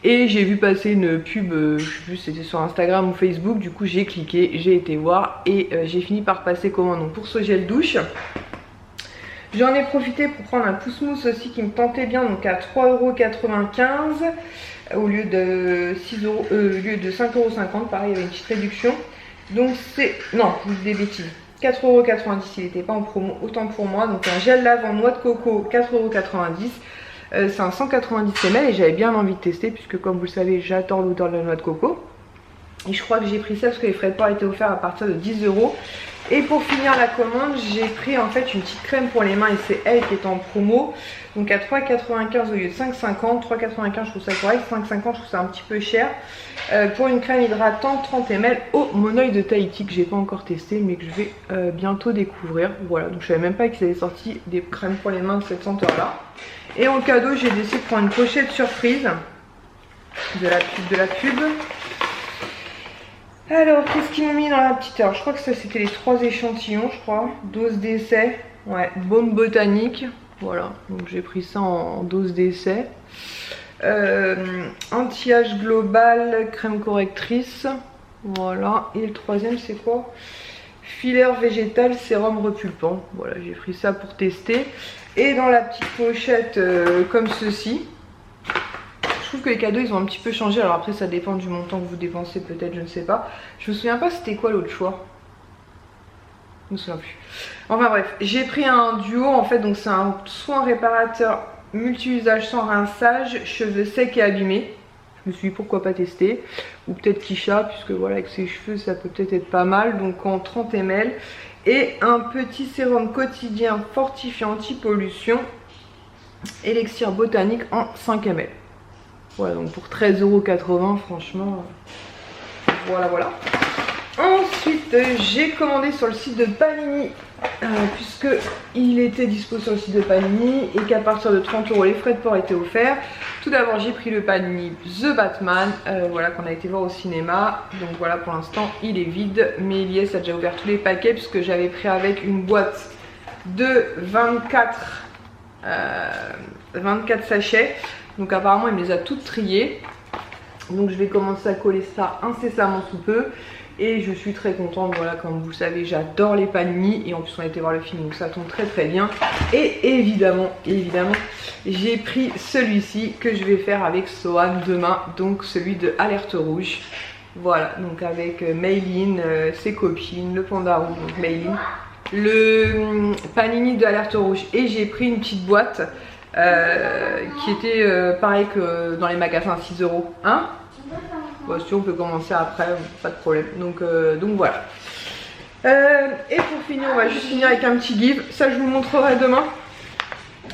Et j'ai vu passer une pub, je sais plus si c'était sur Instagram ou Facebook, du coup j'ai cliqué, j'ai été voir et j'ai fini par passer commande. Donc pour ce gel douche, j'en ai profité pour prendre un pouce mousse aussi qui me tentait bien, donc à 3,95 € au lieu de 5,50 €, pareil il y avait une petite réduction. Donc c'est, non, je dis des bêtises, 4,90 €, il n'était pas en promo, autant pour moi. Donc un gel lave en noix de coco, 4,90 €. C'est un 190 ml et j'avais bien envie de tester puisque comme vous le savez j'adore l'odeur de la noix de coco. Et je crois que j'ai pris ça parce que les frais de port étaient offerts à partir de 10 €. Et pour finir la commande, j'ai pris en fait une petite crème pour les mains et c'est elle qui est en promo. Donc à 3,95 au lieu de 5,50. 3,95 je trouve ça correct, 5,50 je trouve ça un petit peu cher. Pour une crème hydratante 30 ml au monoeil de Tahiti que j'ai pas encore testé mais que je vais bientôt découvrir. Voilà, donc je savais même pas qu'ils avaient sorti des crèmes pour les mains de cette senteur là. Et en cadeau j'ai décidé de prendre une pochette surprise de la pub. Alors, qu'est-ce qu'ils m'ont mis dans la petite heure? Je crois que ça c'était les 3 échantillons, je crois. Dose d'essai, ouais, baume botanique. Voilà, donc j'ai pris ça en dose d'essai. Anti-âge global, crème correctrice. Voilà, et le troisième c'est quoi? Filler végétal, sérum repulpant. Voilà, j'ai pris ça pour tester. Et dans la petite pochette comme ceci. Je trouve que les cadeaux ils ont un petit peu changé. Alors après ça dépend du montant que vous dépensez peut-être, je ne sais pas. Je me souviens pas c'était quoi l'autre choix. Je me souviens plus. Enfin bref, j'ai pris un duo en fait. Donc c'est un soin réparateur multi-usage sans rinçage, cheveux secs et abîmés. Je me suis dit pourquoi pas tester. Ou peut-être Kisha puisque voilà avec ses cheveux ça peut peut-être être pas mal. Donc en 30 ml. Et un petit sérum quotidien fortifiant anti-pollution. Élixir botanique en 5 ml. Voilà, donc pour 13,80 € franchement, voilà. Ensuite, j'ai commandé sur le site de Panini, puisque il était dispo sur le site de Panini et qu'à partir de 30 € les frais de port étaient offerts. Tout d'abord, j'ai pris le Panini The Batman, voilà, qu'on a été voir au cinéma. Donc voilà, pour l'instant, il est vide, mais Elias a déjà ouvert tous les paquets puisque j'avais pris avec une boîte de 24 sachets. Donc apparemment il me les a toutes triées. Donc je vais commencer à coller ça incessamment sous peu. Et je suis très contente, voilà, comme vous le savez j'adore les Panini. Et en plus on a été voir le film donc ça tombe très bien. Et évidemment j'ai pris celui-ci que je vais faire avec Sohan demain. Donc celui de Alerte Rouge. Voilà, donc avec Mayline, ses copines, le panda rouge, donc Mayline, le Panini de Alerte Rouge. Et j'ai pris une petite boîte qui était pareil que dans les magasins à 6 €. Hein? Bon, si on peut commencer après, pas de problème. Donc voilà. Et pour finir, on va juste finir avec un petit give. Ça, je vous le montrerai demain.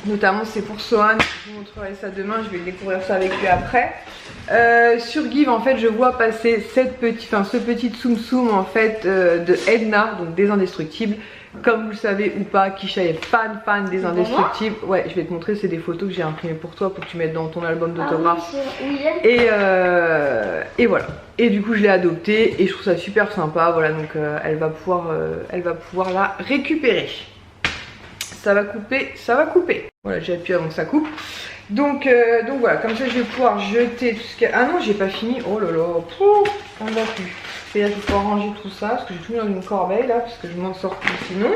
Notamment, c'est pour Sohan. Je vous montrerai ça demain. Je vais découvrir ça avec lui après. Sur Give, en fait, je vois passer ce petit Tsum Tsum en fait de Edna, donc des Indestructibles. Comme vous le savez ou pas, Kisha est fan des Indestructibles. Ouais, je vais te montrer, c'est des photos que j'ai imprimées pour toi pour que tu mettes dans ton album d'autographe. Et voilà. Et du coup, je l'ai adoptée et je trouve ça super sympa. Voilà, donc elle va pouvoir la récupérer. Ça va couper. Voilà, j'ai appuyé avant que ça coupe. Donc voilà, comme ça je vais pouvoir jeter tout ce qu'il y a. Ah non, j'ai pas fini. Oh là là, on ne va plus. C'est-à-dire qu'il faut ranger tout ça parce que j'ai tout mis dans une corbeille là, parce que je m'en sors plus sinon.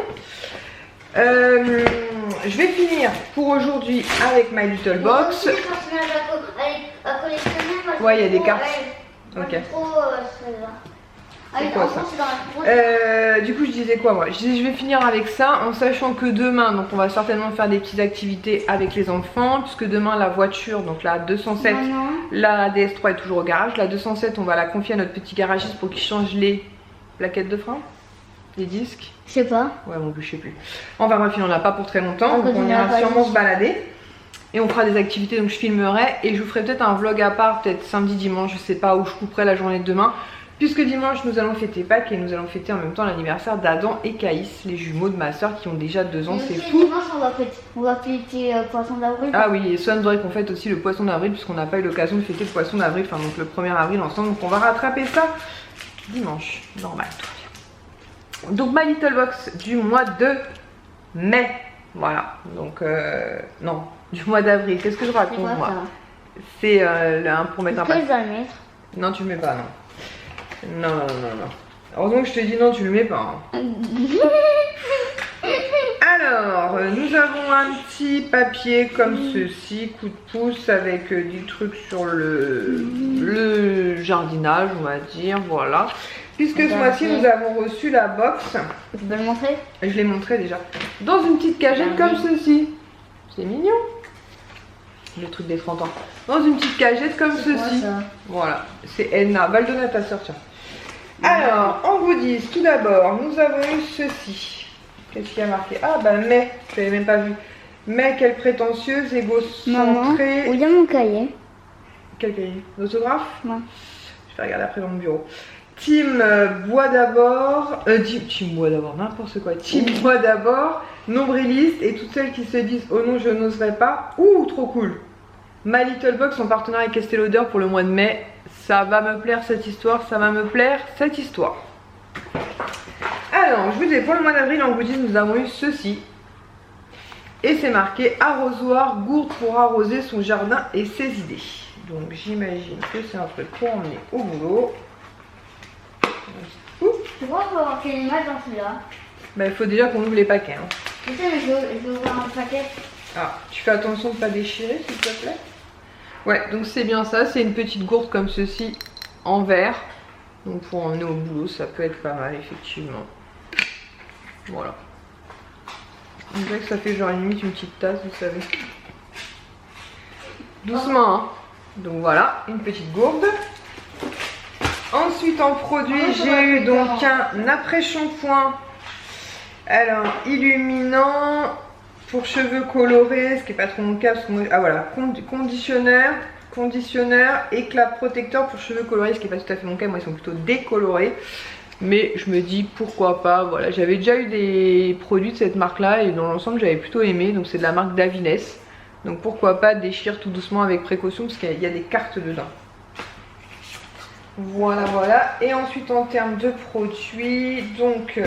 Je vais finir pour aujourd'hui avec My Little Box. Ouais, il y a des cartes. Ok. C'est quoi ça? Du coup je disais quoi moi? Je disais je vais finir avec ça en sachant que demain donc on va certainement faire des petites activités avec les enfants puisque demain la voiture donc la 207 la DS3 est toujours au garage. La 207 on va la confier à notre petit garagiste pour qu'il change les plaquettes de frein, les disques. Je sais pas. Ouais mon plus je sais plus. Enfin bref il n'en a pas pour très longtemps donc on ira sûrement se balader. Et on fera des activités donc je filmerai et je vous ferai peut-être un vlog à part peut-être samedi dimanche je sais pas où je couperai la journée de demain. Puisque dimanche nous allons fêter Pâques et nous allons fêter en même temps l'anniversaire d'Adam et Caïs, les jumeaux de ma soeur qui ont déjà 2 ans, c'est fou. Dimanche on va fêter Poisson d'avril. Ah oui, et Swan voudrait qu'on fête aussi le Poisson d'avril puisqu'on n'a pas eu l'occasion de fêter le Poisson d'avril, enfin donc le 1er avril ensemble, donc on va rattraper ça dimanche, normal, tout bien. Donc My Little Box du mois de mai, voilà, donc non, du mois d'avril, qu'est-ce que je raconte moi? C'est pour mettre un pack. Non tu le mets pas, non. Non. Heureusement que je te dis non, tu le mets pas. Hein. Alors, nous avons un petit papier comme ceci, coup de pouce, avec des trucs sur le jardinage, on va dire, voilà. Puisque ce mois-ci, nous avons reçu la box. Tu peux le montrer? Je l'ai montré déjà. Dans une petite cagette comme ceci. C'est mignon. le truc des 30 ans. Dans une petite cagette comme ceci. Voilà, c'est Edna. Va le donner à ta soeur, tiens. Alors, en goodies, tout d'abord, nous avons eu ceci. Qu'est-ce qu'il y a marqué? Ah bah mais, je l'avais même pas vu. Mais quelle prétentieuse, égocentrée. Où il y a mon cahier? Quel cahier? L'autographe? Ouais. Je vais regarder après dans mon bureau. Team Bois d'abord. Team Bois d'abord, n'importe quoi. Team Bois d'abord, nombriliste et toutes celles qui se disent oh non, je n'oserais pas. Ouh, trop cool. My Little Box en partenariat avec Estée Lauder pour le mois de mai. Ça va me plaire cette histoire, ça va me plaire cette histoire. Alors, je vous dis, pour le mois d'avril en goodies, nous avons eu ceci. Et c'est marqué arrosoir, gourde pour arroser son jardin et ses idées. Donc j'imagine que c'est un truc pour emmener au boulot. Tu vois qu'il faut avoir fait une image dans celui-là? Bah, il faut déjà qu'on ouvre les paquets. Hein. Je sais, mais je veux ouvrir un paquet. Ah, tu fais attention de ne pas déchirer s'il te plaît. Ouais, donc c'est bien ça, c'est une petite gourde comme ceci en verre. Donc pour emmener au boulot, ça peut être pas mal effectivement. Voilà. On dirait que ça fait genre limite une petite tasse, vous savez. Doucement, hein. Donc voilà, une petite gourde. Ensuite en produit, j'ai eu donc un après-shampoing. Alors, illuminant pour cheveux colorés, ce qui n'est pas trop mon cas. Parce que moi, ah voilà, conditionneur, éclat protecteur pour cheveux colorés, ce qui n'est pas tout à fait mon cas. Moi, ils sont plutôt décolorés. Mais je me dis pourquoi pas. Voilà, j'avais déjà eu des produits de cette marque-là et dans l'ensemble, j'avais plutôt aimé. Donc, c'est de la marque Davines. Donc, pourquoi pas déchirer tout doucement avec précaution parce qu'il y a des cartes dedans. Voilà, voilà. Et ensuite, en termes de produits, donc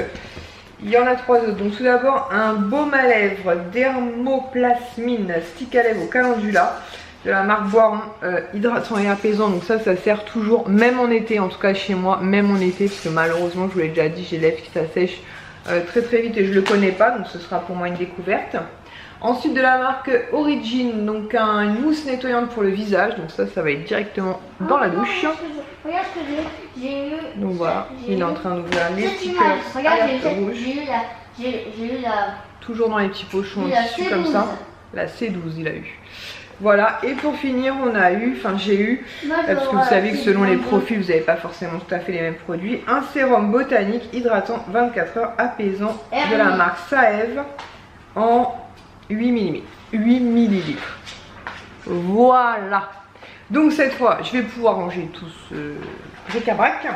il y en a 3 autres. Donc, tout d'abord, un baume à lèvres Dermoplasmine stick à lèvres au calendula de la marque Boiron, hydratant et apaisant. Donc, ça sert toujours, même en été, en tout cas chez moi, même en été, parce que malheureusement, je vous l'ai déjà dit, j'ai les lèvres qui s'assèchent très très vite et je le connais pas. Donc, ce sera pour moi une découverte. Ensuite de la marque Origin, donc une mousse nettoyante pour le visage, donc ça va être directement dans la douche. Regarde ce que j'ai eu. Donc voilà, il est en train d'ouvrir les stickers. Regarde, rouge. j'ai eu la... Toujours dans les petits pochons dessus comme ça. La C12 il a eu. Voilà, et pour finir on a eu, j'ai eu, parce que vous savez que selon les profils vous n'avez pas forcément tout à fait les mêmes produits, un sérum botanique hydratant 24 heures apaisant de la marque Saève en 8 ml. Voilà. Donc cette fois, je vais pouvoir ranger tout ce bric-à-brac.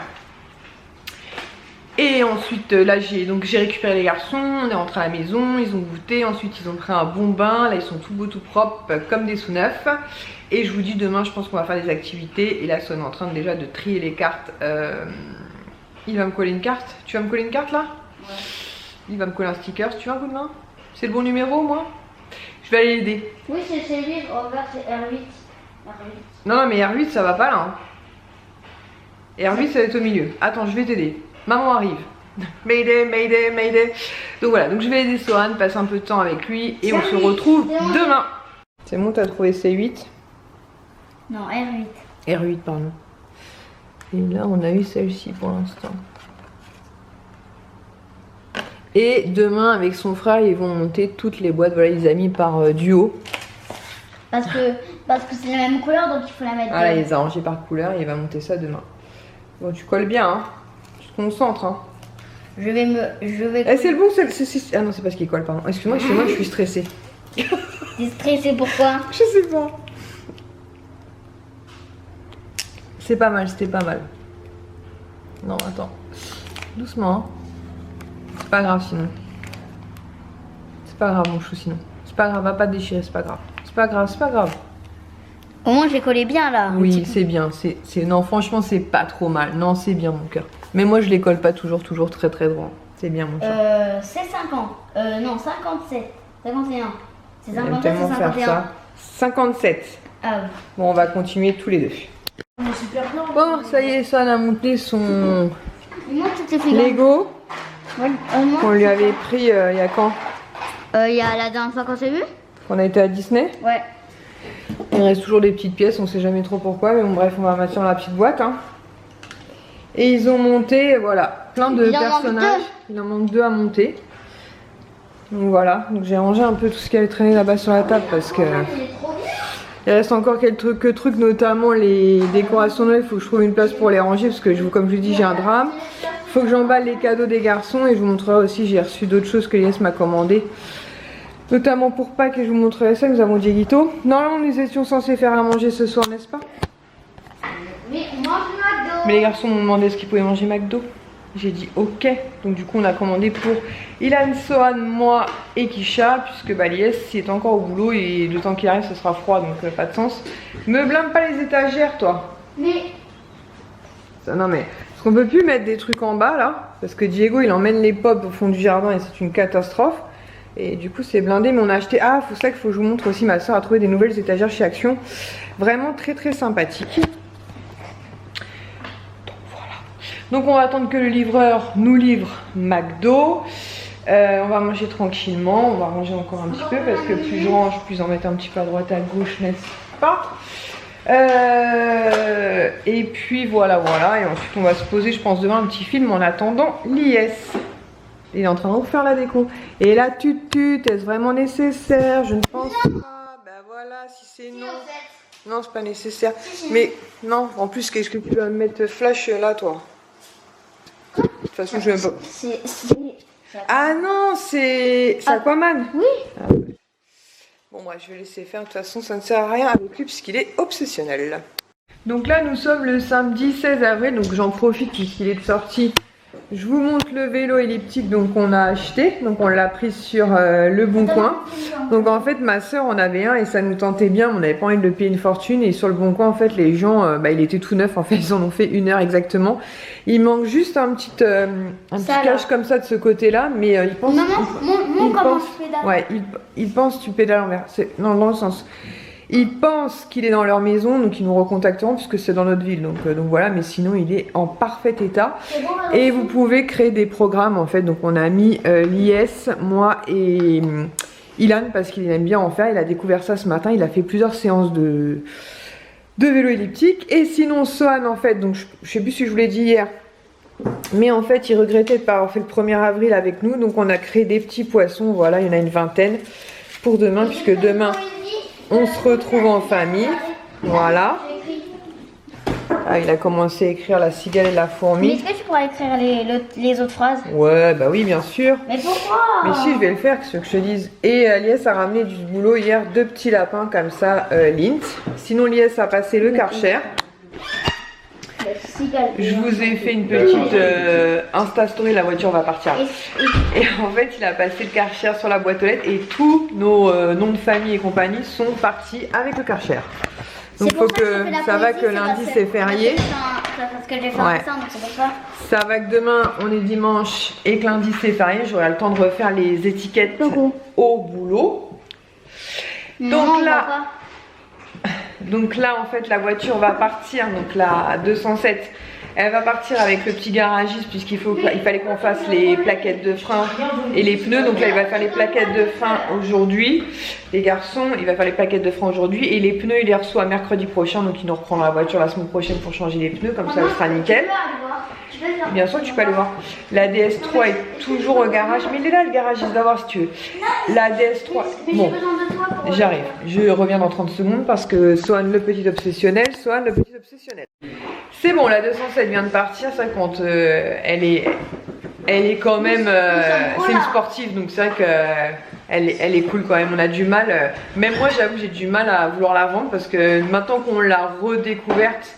Et ensuite, là, j'ai récupéré les garçons, on est rentré à la maison, ils ont goûté, ensuite ils ont pris un bon bain, là ils sont tout beaux, tout propres, comme des sous neufs. Et je vous dis, demain, je pense qu'on va faire des activités. Et là, on est en train déjà de trier les cartes. Il va me coller une carte. Tu vas me coller une carte là? Ouais. Il va me coller un sticker. Tu veux un coup de main? C'est le bon numéro, moi? Je vais aller l'aider. Oui, c'est lui, en vert, c'est R8. Non, mais R8, ça va pas là. Hein. R8, ça va être au milieu. Attends, je vais t'aider. Maman arrive. Mayday, mayday, mayday. Donc voilà, donc je vais aider Sohan, passer un peu de temps avec lui et on se retrouve demain. C'est bon, t'as trouvé C8? Non, R8. R8, pardon. Et là, on a eu celle-ci pour l'instant. Et demain, avec son frère, ils vont monter toutes les boîtes. Voilà, ils les a mis par duo. Parce que c'est la même couleur, donc il faut la mettre. Voilà, il les a rangés par couleur et il va monter ça demain. Bon, tu colles bien, hein. Tu te concentres, hein. Je vais... Eh, c'est le bon, ah non, c'est parce qu'il colle, pardon. Excuse-moi, je suis stressée. T'es stressée pourquoi? Je sais pas. C'est pas mal, c'était pas mal. Non, attends. Doucement, hein. C'est pas grave sinon. C'est pas grave mon chou sinon. C'est pas grave, va pas te déchirer, c'est pas grave. C'est pas grave, c'est pas grave. Au moins j'ai collé bien là. Oui, c'est bien. Non, franchement, c'est pas trop mal. Non, c'est bien mon cœur. Mais moi, je les colle pas toujours très très droit. C'est bien mon chat. C'est 50. Non, 57. 51. C'est 57, tellement c'est 51. faire ça. 57. Ah oui. Bon, on va continuer tous les deux. Bon, ça y est, ça a monté son Lego. Ouais, qu'on lui avait pris il y a quand? Il y a la dernière fois qu'on s'est vu. Qu'on a été à Disney. Ouais. Il reste toujours des petites pièces, on sait jamais trop pourquoi, mais bon bref, on va mettre dans la petite boîte. Hein. Et ils ont monté, voilà, plein de personnages. Il en manque 2 à monter. Donc voilà, donc j'ai rangé un peu tout ce qui avait traîné là-bas sur la table parce que Il reste encore quelques trucs, notamment les décorations de Noël. Il faut que je trouve une place pour les ranger parce que, comme je vous dis, j'ai un drame. Il faut que j'emballe les cadeaux des garçons et je vous montrerai aussi, j'ai reçu d'autres choses que Lies m'a commandé. Notamment pour Pâques et je vous montrerai ça. Nous avons Dieguito. Normalement, nous étions censés faire à manger ce soir, n'est-ce pas? Oui, on mange McDo. Mais les garçons m'ont demandé ce qu'ils pouvaient manger McDo. J'ai dit ok. Donc du coup, on a commandé pour Ilan, Sohan, moi et Kisha. Puisque Lies, s'il est encore au boulot et le temps qu'il arrive, ce sera froid. Donc pas de sens. Me blâme pas les étagères, toi. Mais... Ça, non mais... Parce qu'on peut plus mettre des trucs en bas là. Parce que Diego, il emmène les pops au fond du jardin et c'est une catastrophe. Et du coup c'est blindé, mais on a acheté... Ah, c'est ça qu'il faut que je vous montre aussi, ma soeur a trouvé des nouvelles étagères chez Action. Vraiment très sympathiques. Donc voilà. Donc on va attendre que le livreur nous livre McDo. On va manger tranquillement, on va ranger encore un petit peu parce que plus je range, plus en mettre un petit peu à droite à gauche, n'est-ce pas? Et puis voilà, et ensuite on va se poser, je pense, devant un petit film en attendant Lies. Il est en train de refaire la déco. Et la tutute, est-ce vraiment nécessaire? Je ne pense pas. Ben voilà, si c'est non. Non, c'est pas nécessaire. Mais non, en plus, qu'est-ce que tu vas me mettre flash là, toi? De toute façon, je vais pas. Ah non, c'est Aquaman. Oui. Ah, ouais. Bon, moi, je vais laisser faire. De toute façon, ça ne sert à rien avec lui puisqu'il est obsessionnel. Donc là, nous sommes le samedi 16 avril. Donc j'en profite puisqu'il est de sortie. Je vous montre le vélo elliptique donc on a acheté, donc on l'a pris sur le Bon Coin. Donc en fait ma soeur en avait un et ça nous tentait bien, mais on n'avait pas envie de le payer une fortune. Et sur le Bon Coin en fait les gens, il était tout neuf en fait, ils en ont fait 1 heure exactement. Il manque juste un petit cache comme ça de ce côté là, mais il pense... Maman, comment je pédale? Ouais, il pense tu pédales envers, c'est dans le sens... Ils pensent qu'il est dans leur maison, donc ils nous recontacteront puisque c'est dans notre ville. Donc voilà, mais sinon il est en parfait état. Bon, et vous pouvez créer des programmes en fait. Donc on a mis Lies, moi et Ilan parce qu'il aime bien en faire. Il a découvert ça ce matin. Il a fait plusieurs séances de vélo elliptique. Et sinon Sohan en fait, donc je sais plus si je vous l'ai dit hier. Mais en fait il regrettait de pas avoir fait le 1er avril avec nous. Donc on a créé des petits poissons. Voilà, il y en a une vingtaine pour demain puisque demain... On se retrouve en famille, voilà. Ah, il a commencé à écrire la cigale et la fourmi. Mais est-ce que tu pourrais écrire les autres phrases? Ouais, bah oui, bien sûr. Mais pourquoi? Mais si, je vais le faire, ce que je te dise. Et Lies a ramené du boulot hier 2 petits lapins comme ça, Lint. Sinon, Lies a passé le Karcher. Je vous ai fait une petite Insta story, la voiture va partir. Et en fait, il a passé le Karcher sur la boîte aux lettres et tous nos noms de famille et compagnie sont partis avec le Karcher. Donc faut que ça va que lundi c'est férié. Parce que j'ai fait ça, donc c'est pour ça. Ça va que demain on est dimanche et que lundi c'est férié. J'aurai le temps de refaire les étiquettes au boulot. Donc là en fait la voiture va partir, donc la 207 elle va partir avec le petit garagiste puisqu'il fallait qu'on fasse les plaquettes de frein et les pneus. Donc là il va faire les plaquettes de frein aujourd'hui, les garçons, il va faire les plaquettes de frein aujourd'hui et les pneus il les reçoit mercredi prochain, donc il nous reprendra la voiture la semaine prochaine pour changer les pneus, comme ça elle sera nickel. Bien sûr que tu peux aller voir. La DS3 est toujours au garage, mais il est là le garagiste, va voir si tu veux. La DS3, bon, j'arrive, je reviens dans 30 secondes parce que Sohan le petit obsessionnel, c'est bon, la 207 vient de partir, ça compte, elle est quand même, c'est une sportive, donc c'est vrai qu'elle est cool quand même, on a du mal, même moi j'avoue j'ai du mal à vouloir la vendre parce que maintenant qu'on l'a redécouverte,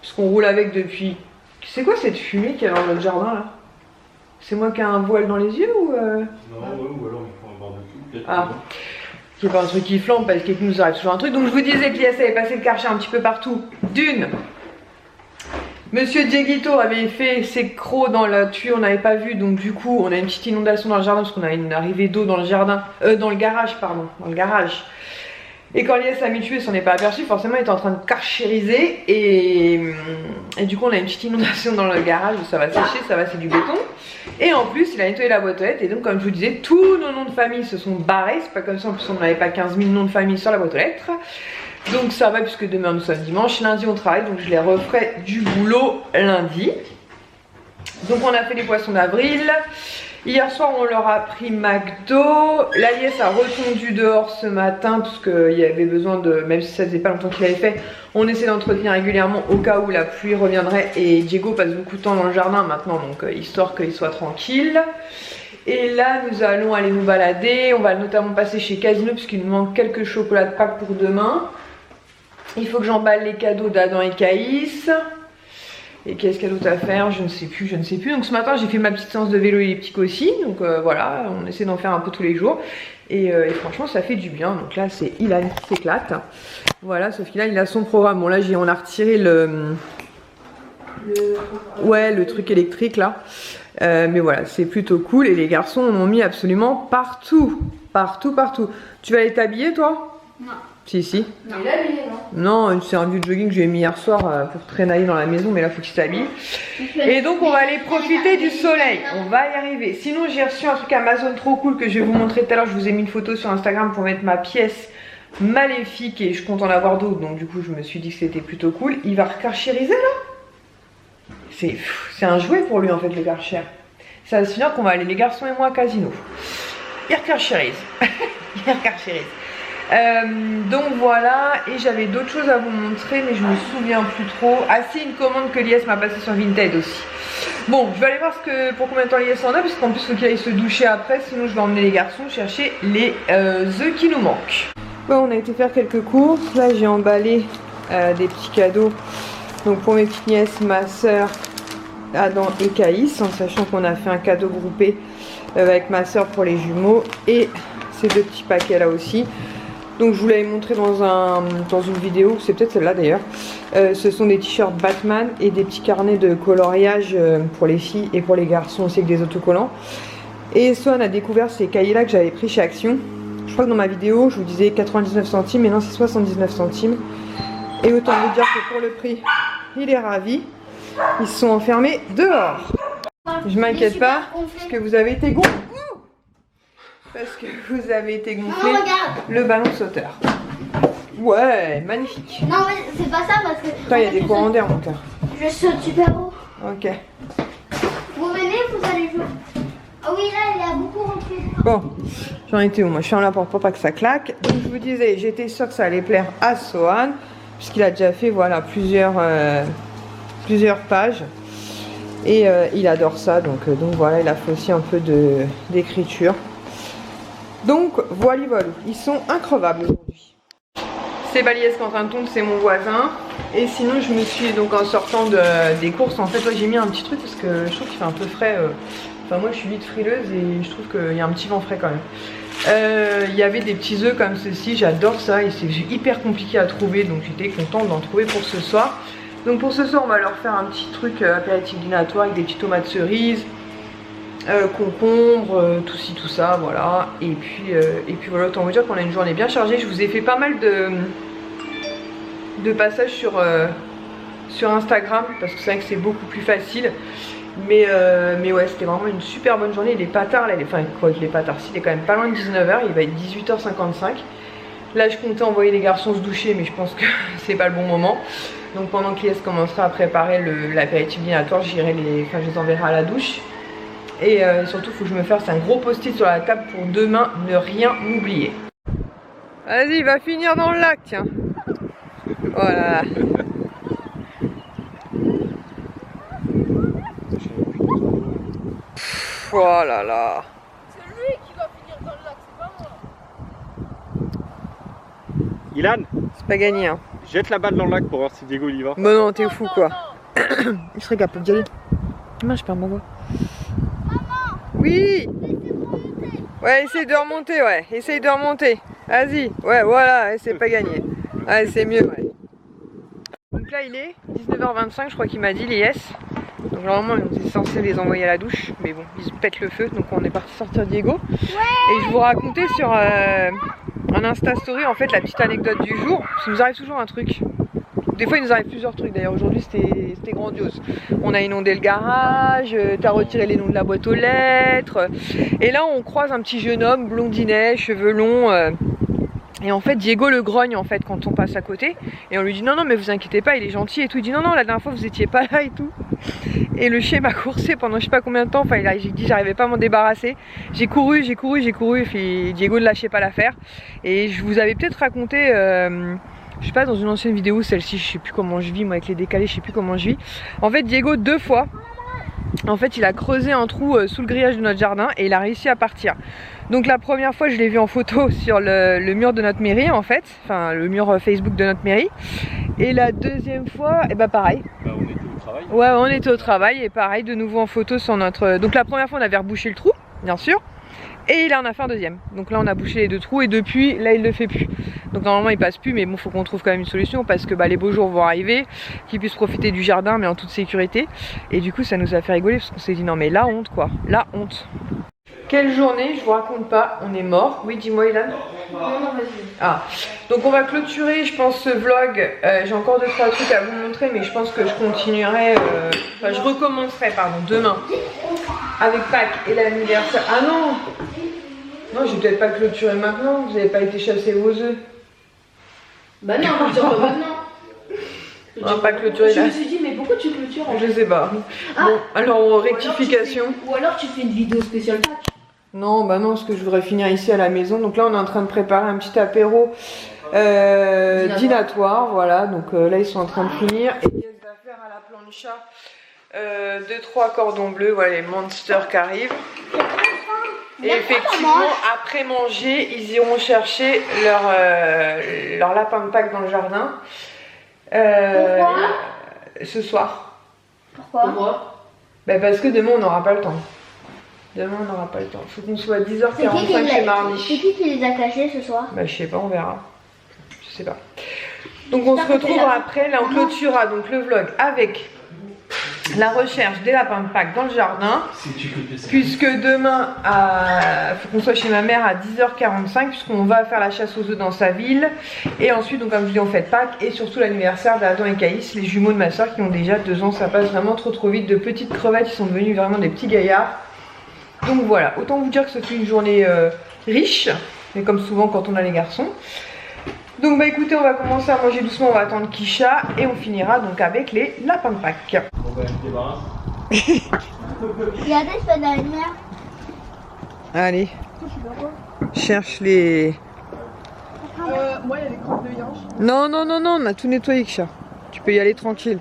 parce qu'on roule avec depuis... C'est quoi cette fumée qu'il y a dans notre jardin là? C'est moi qui ai un voile dans les yeux ou Non, ouais, ou alors il faut un barbecue. Ah, qui est pas un truc qui flambe parce qu'il nous arrive toujours un truc. Donc je vous disais que Lies avait passé le Karcher un petit peu partout. D'une, Monsieur Dieguito avait fait ses crocs dans la tuyau, on n'avait pas vu, donc du coup on a une petite inondation dans le jardin parce qu'on a une arrivée d'eau dans le jardin, dans le garage pardon, dans le garage. Et quand Lies a mis le tuyau, il s'en est pas aperçu, forcément il était en train de karchériser et du coup on a une petite inondation dans le garage, ça va sécher, ça va c'est du béton. Et en plus il a nettoyé la boîte aux lettres et donc comme je vous disais, tous nos noms de famille se sont barrés, c'est pas comme ça en plus on n'avait pas 15 000 noms de famille sur la boîte aux lettres. Donc ça va puisque demain nous sommes dimanche, lundi on travaille, donc je les referai du boulot lundi. Donc on a fait les poissons d'avril. Hier soir on leur a pris McDo. La liesse a retondu dehors ce matin parce qu'il y avait besoin de, même si ça faisait pas longtemps qu'il avait fait, on essaie d'entretenir régulièrement au cas où la pluie reviendrait. Et Diego passe beaucoup de temps dans le jardin maintenant, donc histoire qu'il soit tranquille. Et là nous allons aller nous balader. On va notamment passer chez Casino puisqu'il nous manque quelques chocolats de Pâques pour demain. Il faut que j'emballe les cadeaux d'Adam et Caïs. Et qu'est-ce qu'il y a d'autre à faire? Je ne sais plus. Donc ce matin j'ai fait ma petite séance de vélo elliptique aussi. Donc voilà, on essaie d'en faire un peu tous les jours. Et franchement ça fait du bien. Donc là c'est Ilan qui s'éclate. Voilà, sauf qu'il a son programme. Bon là on a retiré le truc électrique là. Mais voilà, c'est plutôt cool. Et les garçons en ont mis absolument partout. Partout. Tu vas aller t'habiller toi? Non. Si. Non, il est habillé, non? Non, c'est un vieux jogging que j'ai mis hier soir pour traîner dans la maison, mais là faut qu'il s'habille. Et donc on va aller profiter du soleil, on va y arriver. Sinon j'ai reçu un truc Amazon trop cool que je vais vous montrer tout à l'heure. Je vous ai mis une photo sur Instagram pour mettre ma pièce maléfique et je compte en avoir d'autres. Donc du coup je me suis dit que c'était plutôt cool. Il va recarchériser là. C'est un jouet pour lui en fait le Karcher. Ça va se finir qu'on va aller les garçons et moi à Casino. Il recarchérise. Donc voilà, et j'avais d'autres choses à vous montrer mais je me souviens plus trop. Ah si, une commande que Lies m'a passée sur Vinted aussi. Bon, je vais aller voir pour combien de temps Lies en a, parce qu'en plus il faut qu'il aille se doucher après, sinon je vais emmener les garçons chercher les œufs qui nous manquent. Bon, on a été faire quelques courses, là j'ai emballé des petits cadeaux. Donc pour mes petites nièces, ma soeur, Adam et Caïs, en sachant qu'on a fait un cadeau groupé avec ma soeur pour les jumeaux et ces deux petits paquets là aussi. Donc je vous l'avais montré dans une vidéo, c'est peut-être celle-là d'ailleurs. Ce sont des t-shirts Batman et des petits carnets de coloriage pour les filles et pour les garçons aussi avec des autocollants. Et Swan a découvert ces cahiers-là que j'avais pris chez Action. Je crois que dans ma vidéo je vous disais 99 centimes, mais non c'est 79 centimes. Et autant vous dire que pour le prix, il est ravi. Ils se sont enfermés dehors. Je m'inquiète pas, parce que vous avez été gonflé. Non, le ballon sauteur. Ouais, magnifique. Non, mais c'est pas ça parce que. Toi, il y a des courants d'air, mon cœur. Je saute super haut. Ok. Vous venez, vous allez jouer. Ah oui, là, il y a beaucoup rentré. Bon, j'en étais où? Moi, je ferme la porte pour pas que ça claque. Donc, je vous disais, j'étais sûre que ça allait plaire à Sohan, puisqu'il a déjà fait, voilà, plusieurs pages. Et il adore ça, donc voilà, il a fait aussi un peu d'écriture. Donc voilà, ils sont increvables aujourd'hui. C'est Baliès qui est en train de tomber, c'est mon voisin. Et sinon je me suis donc en sortant des courses, en fait j'ai mis un petit truc parce que je trouve qu'il fait un peu frais. Enfin moi je suis vite frileuse et je trouve qu'il y a un petit vent frais quand même. Il y avait des petits œufs comme ceci, j'adore ça et c'est hyper compliqué à trouver, donc j'étais contente d'en trouver pour ce soir. Donc pour ce soir on va leur faire un petit truc apéritif dînatoire avec des petites tomates cerises. Concombre, tout ci tout ça, voilà. Et puis voilà, autant vous dire qu'on a une journée bien chargée. Je vous ai fait pas mal de passages sur Instagram parce que c'est vrai que c'est beaucoup plus facile. Mais ouais, c'était vraiment une super bonne journée. Il est pas tard là, enfin quoi qu'il est pas tard, il est quand même pas loin de 19 h, il va être 18h55. Là je comptais envoyer les garçons se doucher mais je pense que c'est pas le bon moment. Donc pendant que Lies commencera à préparer l'apéritif dînatoire, je les enverrai à la douche. Et surtout, il faut que je me fasse un gros post-it sur la table pour demain ne rien oublier. Vas-y, il va finir dans le lac, tiens. Voilà. Oh là là. C'est lui qui va finir dans le lac, c'est pas moi. Ilan, C'est pas gagné, hein. jette la balle dans le lac pour voir si Diego y va. Bon non, t'es fou quoi. Il serait capable d'y aller. Moi, je perds ma voix. Oui. Ouais, essaye de remonter, ouais. Essaye de remonter. Vas-y. Ouais, voilà, c'est pas gagné. Ouais, c'est mieux, ouais. Donc là, il est 19h25, je crois qu'il m'a dit, Lies. Donc normalement, on était censé les envoyer à la douche. Mais bon, ils pètent le feu, donc on est parti sortir Diego. Et je vous racontais sur un Insta Story, en fait, la petite anecdote du jour. Parce qu'il nous arrive toujours un truc. Des fois il nous arrive plusieurs trucs, d'ailleurs aujourd'hui c'était grandiose. On a inondé le garage, t'as retiré les noms de la boîte aux lettres. Et là on croise un petit jeune homme blondinet, cheveux longs, Et en fait Diego le grogne en fait quand on passe à côté. Et on lui dit non non mais vous inquiétez pas, il est gentil et tout. Il dit non non la dernière fois vous étiez pas là et tout. Et le chien m'a coursé pendant je sais pas combien de temps. Enfin j'ai dit j'arrivais pas à m'en débarrasser. J'ai couru. Et puis Diego ne lâchait pas l'affaire. Et je vous avais peut-être raconté, je sais pas, dans une ancienne vidéo, celle-ci, je sais plus comment je vis, moi avec les décalés, je sais plus comment je vis. En fait Diego 2 fois, en fait il a creusé un trou sous le grillage de notre jardin et il a réussi à partir. Donc la première fois je l'ai vu en photo sur le mur de notre mairie en fait, enfin le mur Facebook de notre mairie. Et la deuxième fois, et bah pareil. Bah, on était au travail. Ouais on était au travail et pareil de nouveau en photo sur notre... Donc la première fois on avait rebouché le trou, bien sûr. Et il en a fait un deuxième. Donc là on a bouché les 2 trous et depuis là il le fait plus. Donc normalement il passe plus mais bon faut qu'on trouve quand même une solution parce que bah, les beaux jours vont arriver, qu'il puisse profiter du jardin mais en toute sécurité. Et du coup ça nous a fait rigoler parce qu'on s'est dit non mais la honte quoi, la honte. Quelle journée, je vous raconte pas, on est mort. Oui dis-moi Ilan. Non, vas-y. Ah, donc on va clôturer je pense ce vlog. J'ai encore 2-3 trucs à vous montrer mais je pense que je continuerai, enfin je recommencerai pardon demain avec Pâques et l'anniversaire. Ah non. Non, je vais peut-être pas clôturer maintenant, vous n'avez pas été chasser vos œufs. Bah non, je clôture pas maintenant. On va pas clôturer là. Je me suis dit, mais pourquoi tu clôtures en fait? Je sais pas. Ah. Bon, alors rectification. Ou alors tu fais une vidéo spéciale Pâques. Non, bah non, parce que je voudrais finir ici à la maison. Donc là, on est en train de préparer un petit apéro dînatoire. Voilà, donc là, ils sont en train de finir. Et pièces d'affaires à la plancha. 2-3 cordons bleus, voilà les monsters qui arrivent. Et effectivement, après manger, ils iront chercher leur lapin de Pâques dans le jardin. Pourquoi ce soir. Pourquoi? Bah parce que demain, on n'aura pas le temps. Demain, on n'aura pas le temps. Il faut qu'on soit à 10h45 chez Marnie. C'est qui les a cachés ce soir? Bah je sais pas, on verra. Je sais pas. Donc on se retrouve après, là on clôturera donc le vlog avec la recherche des lapins de Pâques dans le jardin, puisque demain il faut qu'on soit chez ma mère à 10h45 puisqu'on va faire la chasse aux œufs dans sa ville, et ensuite donc comme je dis on fête Pâques et surtout l'anniversaire d'Adam et Caïs, les jumeaux de ma soeur qui ont déjà 2 ans. Ça passe vraiment trop vite, de petites crevettes, ils sont devenus vraiment des petits gaillards. Donc voilà, autant vous dire que c'était une journée riche, mais comme souvent quand on a les garçons. Donc bah écoutez, on va commencer à manger doucement, on va attendre Kisha et on finira donc avec les lapins de Pâques. On va se débarrasser. Regardez, je fais dans la lumière. Allez, cherche les... Moi, il y a les crottes de Yange. Non, non, non, non, on a tout nettoyé Kisha. Tu peux y aller tranquille.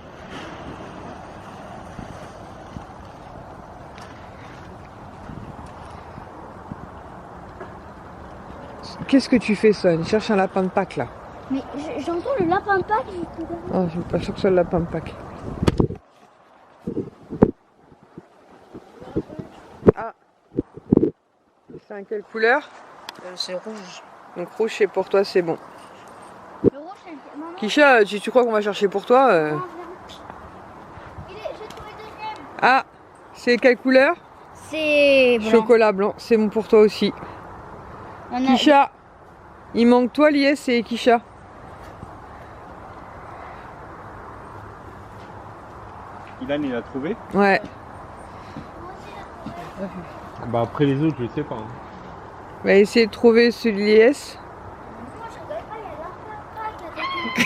Qu'est-ce que tu fais, Son? Cherche un lapin de Pâques là. Mais j'entends le lapin de Pâques. Oh, je suis pas sûre que ce soit le lapin de Pâques. Ah. C'est un quelle couleur? C'est rouge. Donc rouge, c'est pour toi, c'est bon. Le rouge, c'est le maman. Kisha, si tu crois qu'on va chercher pour toi... J'ai trouvé deuxième. Ah, c'est quelle couleur? C'est blanc. Chocolat blanc, c'est bon pour toi aussi. On a... Kisha, il manque toi, Lies et Kisha. Ilan, il a trouvé? Ouais. Bah après les autres, je sais pas. Hein. On va essayer de trouver celui de Lies. Moi, je savais pas, il y a lapin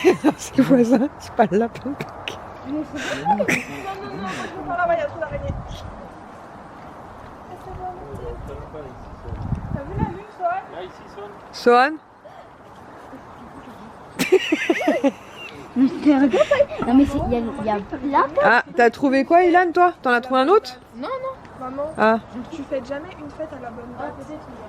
de Pâques. C'est le voisin, c'est pas le lapin de Pâques. Non, non, moi je peux pas là-bas, il y a trop d'araignées. T'as vu la vue, ça? Là, ici, Swan. Sohan? Non, mais il y a lapin. Ah, t'as trouvé quoi, Ilan, toi? T'en as trouvé un autre? Non, non, maman. Ah, Tu fêtes jamais une fête à la bonne date.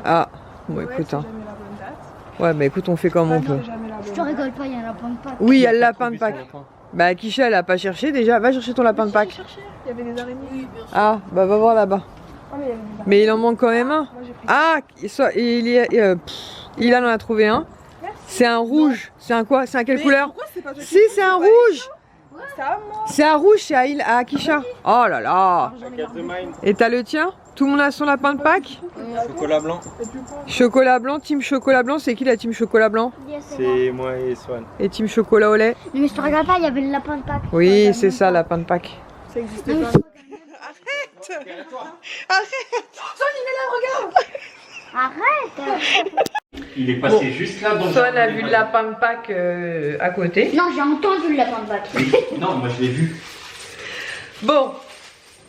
ah. Bon, Ouais, écoute, c'est hein. jamais la bonne date. Ouais, bah écoute, on fait comme on Pas peut. c'est jamais la bonne Je te date. rigole pas, il y a un lapin de Pâques. Oui, il y a le lapin de Trouvé Pâques. son lapin. Bah, Kisha, elle a pas cherché déjà. Va chercher ton lapin de J'ai Pâques. cherché, il y avait des araignées. Oui, bien sûr. Ah, bah va voir là-bas. Ah, mais il y avait des araignées. Mais il en manque quand même un. Moi j'ai pris. Ah, il en a trouvé un. Merci. C'est un rouge. C'est un quoi? C'est un quelle Mais couleur? pourquoi c'est pas toi qui Si, prends, c'est un pas rouge. C'est à moi. C'est un rouge, c'est à Kisha. Oh là là. J'en ai Carte de gardé. mine. Et t'as le tien? Tout le monde a son lapin de Pâques? Chocolat blanc. Et tu prends. Chocolat blanc, team chocolat blanc. C'est qui la team chocolat blanc? C'est moi et Swan. Et team chocolat au lait? Non, mais je te regarde pas, il y avait le lapin de Pâques. Oui, c'est ça, lapin de Pâques. Ça existe Non, mais pas. Arrête. Arrête. Il est passé juste là dans le Swan a jardin vu des le voisins. lapin de Pâques à côté. Non, j'ai entendu le lapin de Pâques. Oui. Non, moi je l'ai vu. Bon,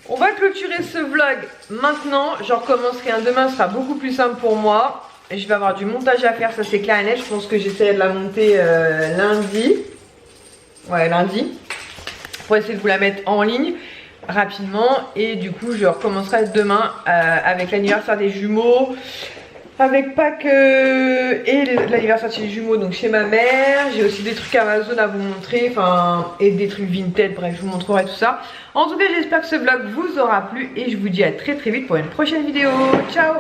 on va clôturer ce vlog maintenant. Je recommencerai un demain, ce sera beaucoup plus simple pour moi. Je vais avoir du montage à faire, ça c'est clair et net. Je pense que j'essaierai de la monter lundi. Ouais, lundi. Pour essayer de vous la mettre en ligne rapidement. Et du coup, je recommencerai demain avec l'anniversaire des jumeaux. Avec Pâques et l'anniversaire de chez les jumeaux, donc chez ma mère. J'ai aussi des trucs Amazon à vous montrer, enfin, et des trucs Vinted, bref, je vous montrerai tout ça. En tout cas, j'espère que ce vlog vous aura plu et je vous dis à très vite pour une prochaine vidéo. Ciao!